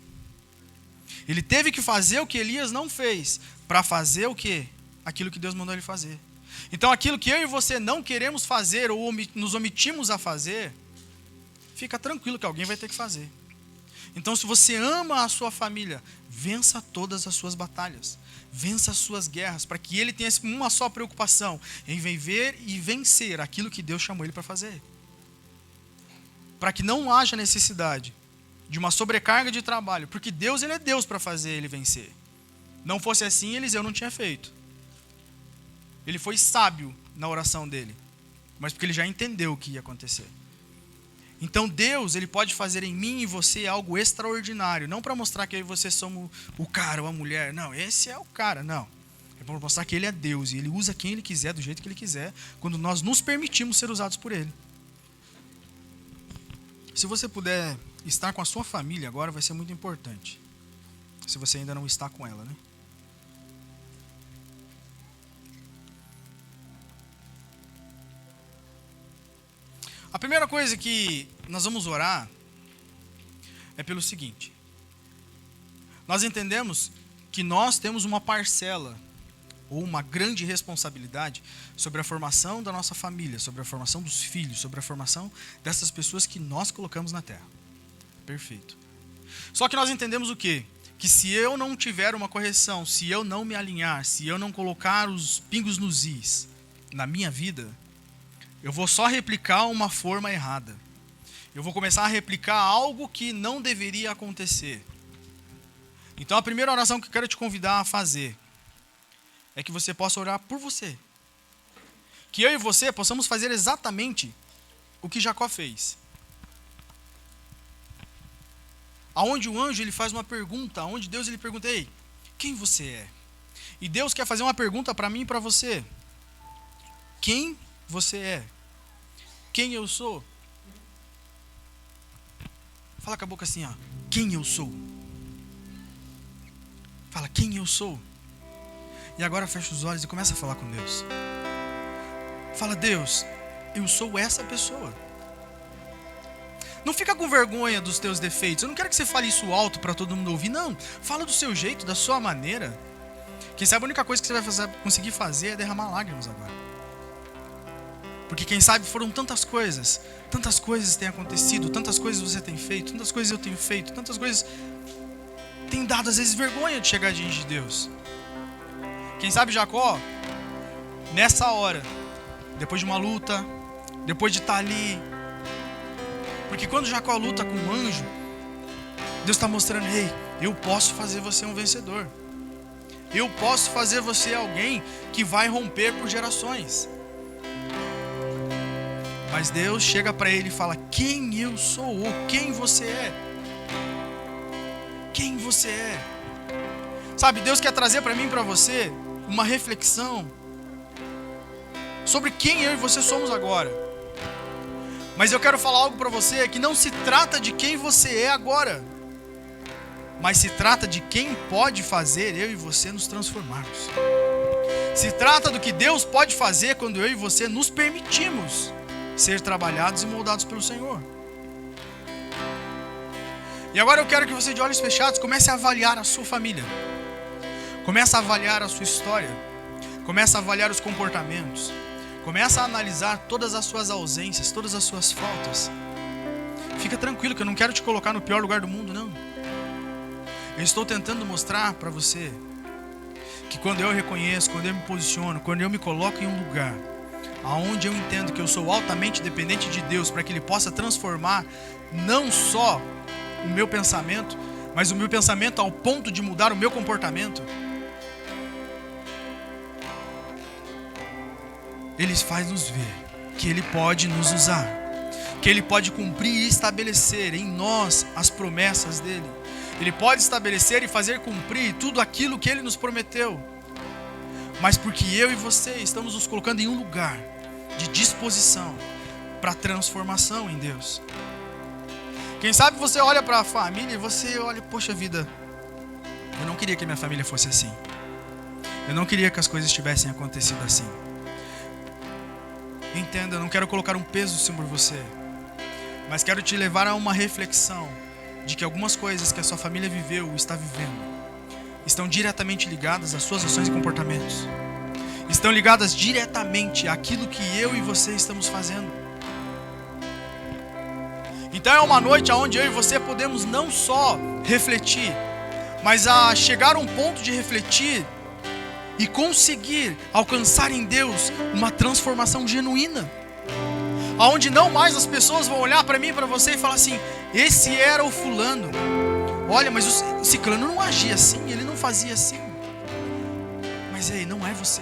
Ele teve que fazer o que Elias não fez, para fazer o quê? Aquilo que Deus mandou ele fazer. Então aquilo que eu e você não queremos fazer, ou nos omitimos a fazer, fica tranquilo que alguém vai ter que fazer. Então se você ama a sua família, vença todas as suas batalhas. Vença as suas guerras, para que ele tenha uma só preocupação, em viver e vencer aquilo que Deus chamou ele para fazer. Para que não haja necessidade de uma sobrecarga de trabalho, porque Deus, ele é Deus para fazer ele vencer. Não fosse assim, Eliseu não tinha feito. Ele foi sábio na oração dele, mas porque ele já entendeu o que ia acontecer. Então Deus, ele pode fazer em mim e você algo extraordinário, não para mostrar que eu e você somos o cara ou a mulher, não, esse é o cara, não. É para mostrar que ele é Deus e ele usa quem ele quiser, do jeito que ele quiser, quando nós nos permitimos ser usados por ele. Se você puder estar com a sua família agora, vai ser muito importante. Se você ainda não está com ela, né? A primeira coisa que nós vamos orar é pelo seguinte. Nós entendemos que nós temos uma parcela ou uma grande responsabilidade sobre a formação da nossa família, sobre a formação dos filhos, sobre a formação dessas pessoas que nós colocamos na terra. Perfeito. Só que nós entendemos o quê? Que se eu não tiver uma correção, se eu não me alinhar, se eu não colocar os pingos nos is na minha vida, eu vou só replicar uma forma errada. Eu vou começar a replicar algo que não deveria acontecer. Então a primeira oração que eu quero te convidar a fazer é que você possa orar por você. Que eu e você possamos fazer exatamente o que Jacó fez. Aonde o anjo ele faz uma pergunta, aonde Deus ele pergunta: ei, quem você é? E Deus quer fazer uma pergunta para mim e para você. Quem você é? Quem eu sou? Fala com a boca assim, ó. Quem eu sou? Fala, quem eu sou? E agora fecha os olhos e começa a falar com Deus. Fala, Deus, eu sou essa pessoa. Não fica com vergonha dos teus defeitos. Eu não quero que você fale isso alto para todo mundo ouvir. Não, fala do seu jeito, da sua maneira. Quem sabe a única coisa que você vai conseguir fazer é derramar lágrimas agora. Porque quem sabe foram tantas coisas têm acontecido, tantas coisas você tem feito, tantas coisas eu tenho feito, tantas coisas tem dado às vezes vergonha de chegar diante de Deus. Quem sabe Jacó, nessa hora, depois de uma luta, depois de estar ali, porque quando Jacó luta com um anjo, Deus está mostrando: ei, eu posso fazer você um vencedor. Eu posso fazer você alguém que vai romper por gerações. Mas Deus chega para ele e fala: quem eu sou, ou quem você é. Quem você é. Sabe, Deus quer trazer para mim e para você uma reflexão sobre quem eu e você somos agora. Mas eu quero falar algo para você, que não se trata de quem você é agora, mas se trata de quem pode fazer eu e você nos transformarmos. Se trata do que Deus pode fazer quando eu e você nos permitimos ser trabalhados e moldados pelo Senhor. E agora eu quero que você, de olhos fechados, comece a avaliar a sua família. Comece a avaliar a sua história. Comece a avaliar os comportamentos. Comece a analisar todas as suas ausências, todas as suas faltas. Fica tranquilo que eu não quero te colocar no pior lugar do mundo, não. Eu estou tentando mostrar para você que quando eu reconheço, quando eu me posiciono, quando eu me coloco em um lugar aonde eu entendo que eu sou altamente dependente de Deus para que Ele possa transformar não só o meu pensamento, mas o meu pensamento ao ponto de mudar o meu comportamento, Ele faz nos ver que Ele pode nos usar, que Ele pode cumprir e estabelecer em nós as promessas dEle. Ele pode estabelecer e fazer cumprir tudo aquilo que Ele nos prometeu. Mas porque eu e você estamos nos colocando em um lugar de disposição para transformação em Deus. Quem sabe você olha para a família e você olha: poxa vida, eu não queria que minha família fosse assim. Eu não queria que as coisas tivessem acontecido assim. Entenda, eu não quero colocar um peso sobre você, mas quero te levar a uma reflexão de que algumas coisas que a sua família viveu ou está vivendo estão diretamente ligadas às suas ações e comportamentos. Estão ligadas diretamente àquilo que eu e você estamos fazendo. Então é uma noite onde eu e você podemos não só refletir, mas a chegar a um ponto de refletir e conseguir alcançar em Deus uma transformação genuína, aonde não mais as pessoas vão olhar para mim e para você e falar assim: esse era o fulano, olha, mas o ciclano não agia assim, ele não fazia assim. Mas ei, não é você,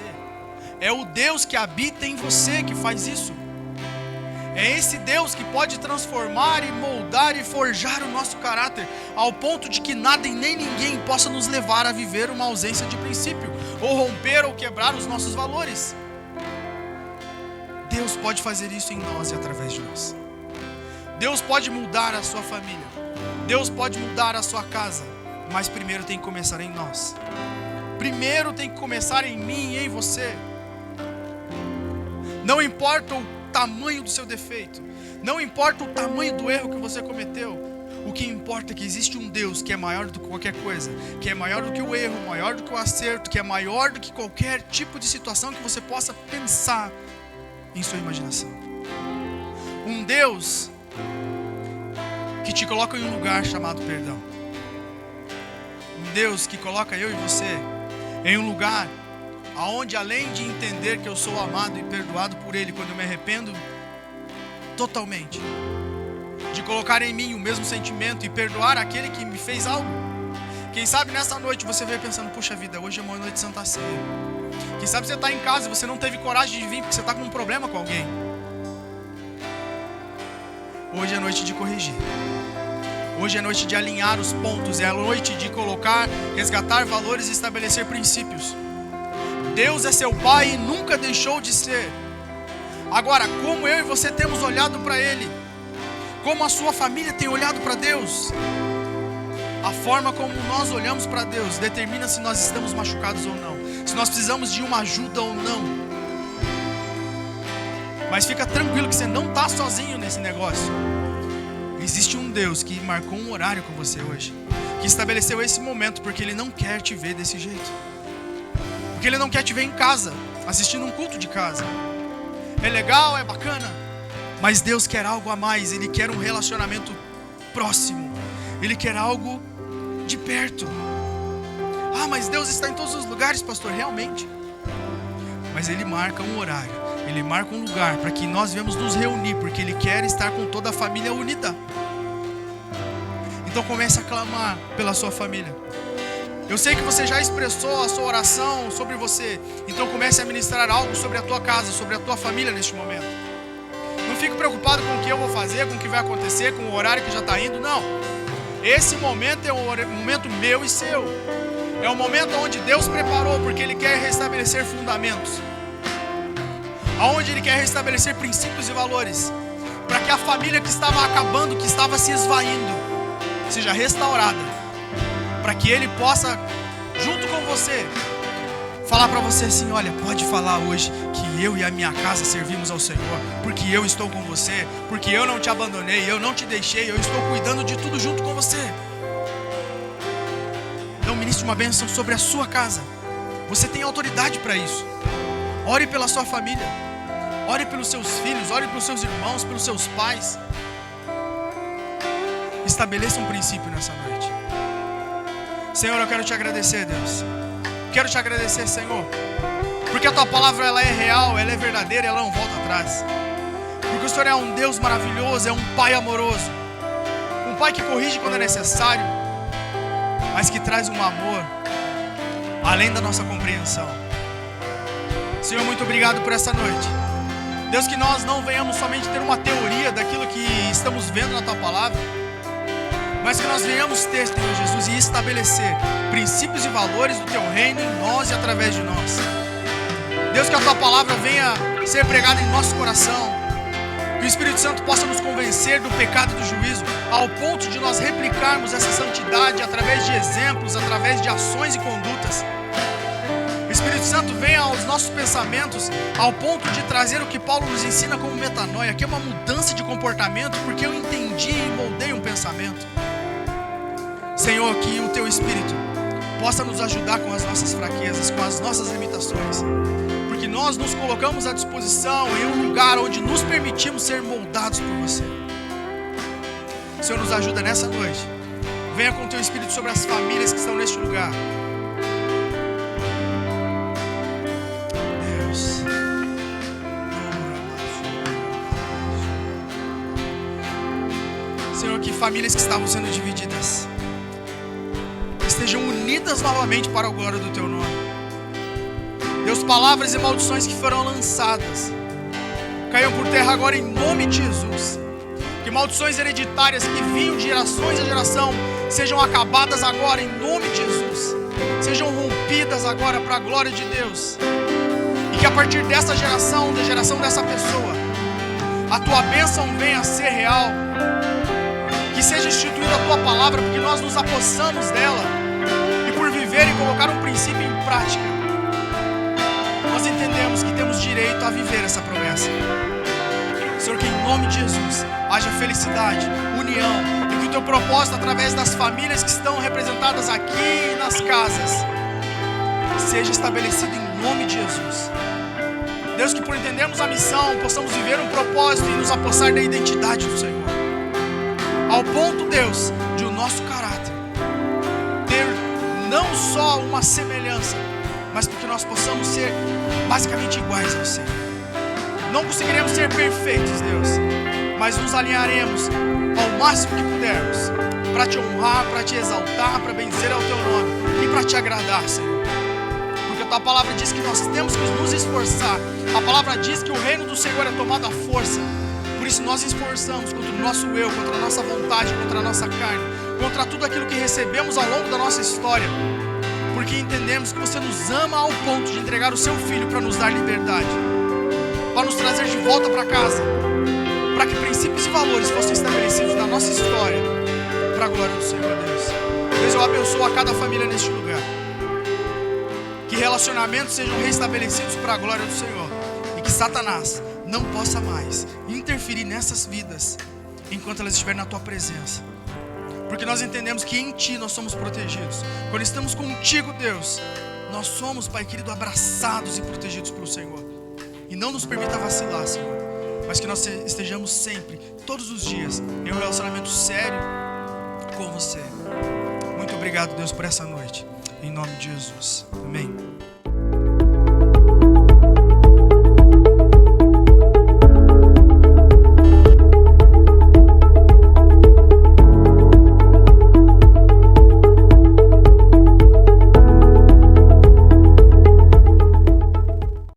é o Deus que habita em você que faz isso. É esse Deus que pode transformar e moldar e forjar o nosso caráter ao ponto de que nada e nem ninguém possa nos levar a viver uma ausência de princípio, ou romper ou quebrar os nossos valores. Deus pode fazer isso em nós e através de nós. Deus pode mudar a sua família, Deus pode mudar a sua casa, mas primeiro tem que começar em nós. Primeiro tem que começar em mim e em você. Não importa o tamanho do seu defeito, não importa o tamanho do erro que você cometeu, O que importa é que existe um Deus que é maior do que qualquer coisa, que é maior do que o erro, maior do que o acerto, que é maior do que qualquer tipo de situação que você possa pensar em sua imaginação. Um Deus que te coloca em um lugar chamado perdão. Um Deus que coloca eu e você em um lugar aonde, além de entender que eu sou amado e perdoado por Ele quando eu me arrependo totalmente, de colocar em mim o mesmo sentimento e perdoar aquele que me fez algo. Quem sabe nessa noite você veio pensando, puxa vida, hoje é uma noite de Santa Ceia. Quem sabe você está em casa e você não teve coragem de vir porque você está com um problema com alguém. Hoje é noite de corrigir. Hoje é noite de alinhar os pontos. É a noite de colocar, resgatar valores e estabelecer princípios. Deus é seu Pai e nunca deixou de ser. Agora, como eu e você temos olhado para Ele, como a sua família tem olhado para Deus, a forma como nós olhamos para Deus determina se nós estamos machucados ou não, se nós precisamos de uma ajuda ou não. Mas fica tranquilo que você não está sozinho nesse negócio. Existe um Deus que marcou um horário com você hoje, que estabeleceu esse momento porque Ele não quer te ver desse jeito, porque Ele não quer te ver em casa, assistindo um culto de casa. É legal, é bacana, mas Deus quer algo a mais. Ele quer um relacionamento próximo, Ele quer algo de perto. Ah, mas Deus está em todos os lugares, pastor, realmente. Mas Ele marca um horário, Ele marca um lugar para que nós venhamos nos reunir, porque Ele quer estar com toda a família unida. Então comece a clamar pela sua família. Eu sei que você já expressou a sua oração sobre você, então comece a ministrar algo sobre a tua casa, sobre a tua família neste momento. Não fique preocupado com o que eu vou fazer, com o que vai acontecer, com o horário que já está indo, não. Esse momento é um momento meu e seu. É um momento onde Deus preparou, porque Ele quer restabelecer fundamentos, onde Ele quer restabelecer princípios e valores, para que a família que estava acabando, que estava se esvaindo, seja restaurada, para que Ele possa, junto com você, falar para você assim, olha, pode falar hoje que eu e a minha casa servimos ao Senhor, porque eu estou com você, porque eu não te abandonei, eu não te deixei, eu estou cuidando de tudo junto com você. Então ministre uma bênção sobre a sua casa. Você tem autoridade para isso. Ore pela sua família, ore pelos seus filhos, ore pelos seus irmãos, pelos seus pais. Estabeleça um princípio nessa noite. Senhor, eu quero te agradecer, Deus. Quero te agradecer, Senhor, porque a tua palavra ela é real, ela é verdadeira, ela não volta atrás. Porque o Senhor é um Deus maravilhoso, é um Pai amoroso, um Pai que corrige quando é necessário, mas que traz um amor além da nossa compreensão. Senhor, muito obrigado por essa noite. Deus, que nós não venhamos somente ter uma teoria daquilo que estamos vendo na tua palavra, mas que nós venhamos ter, Senhor Jesus, e estabelecer princípios e valores do teu reino em nós e através de nós. Deus, que a tua palavra venha ser pregada em nosso coração, que o Espírito Santo possa nos convencer do pecado e do juízo, ao ponto de nós replicarmos essa santidade através de exemplos, através de ações e condutas. O Espírito Santo venha aos nossos pensamentos, ao ponto de trazer o que Paulo nos ensina como metanoia, que é uma mudança de comportamento, porque eu entendi e moldei um pensamento. Senhor, que o teu Espírito possa nos ajudar com as nossas fraquezas, com as nossas limitações, porque nós nos colocamos à disposição em um lugar onde nos permitimos ser moldados por você. Senhor, nos ajuda nessa noite. Venha com o teu Espírito sobre as famílias que estão neste lugar. Deus, Senhor, que famílias que estavam sendo divididas estejam unidas novamente para a glória do teu nome. Deus, palavras e maldições que foram lançadas caiam por terra agora em nome de Jesus. Que maldições hereditárias que vinham de gerações a geração sejam acabadas agora em nome de Jesus. Sejam rompidas agora para a glória de Deus. E que a partir dessa geração, da geração dessa pessoa, a tua bênção venha a ser real. Que seja instituída a tua palavra, porque nós nos apossamos dela. E por viver e colocar um princípio em prática, nós entendemos que temos direito a viver essa promessa. Senhor, que em nome de Jesus haja felicidade, união, e que o teu propósito através das famílias que estão representadas aqui e nas casas seja estabelecido em nome de Jesus. Deus, que por entendermos a missão, possamos viver um propósito e nos apossar da identidade do Senhor. Ao ponto, Deus, de o nosso caráter ter não só uma semelhança, mas porque nós possamos ser basicamente iguais ao Senhor. Não conseguiremos ser perfeitos, Deus, mas nos alinharemos ao máximo que pudermos para te honrar, para te exaltar, para bendizer ao teu nome e para te agradar, Senhor. Porque a tua palavra diz que nós temos que nos esforçar. A palavra diz que o reino do Senhor é tomado à força. Por isso nós esforçamos contra o nosso eu, contra a nossa vontade, contra a nossa carne, contra tudo aquilo que recebemos ao longo da nossa história. Porque entendemos que você nos ama ao ponto de entregar o seu Filho para nos dar liberdade, para nos trazer de volta para casa, para que princípios e valores fossem estabelecidos na nossa história, para a glória do Senhor, Deus. Deus, eu abençoo a cada família neste lugar. Que relacionamentos sejam restabelecidos para a glória do Senhor. E que Satanás não possa mais interferir nessas vidas enquanto elas estiverem na tua presença. Porque nós entendemos que em ti nós somos protegidos. Quando estamos contigo, Deus, nós somos, Pai querido, abraçados e protegidos pelo Senhor. E não nos permita vacilar, Senhor, mas que nós estejamos sempre, todos os dias, em um relacionamento sério com você. Muito obrigado, Deus, por essa noite. Em nome de Jesus. Amém.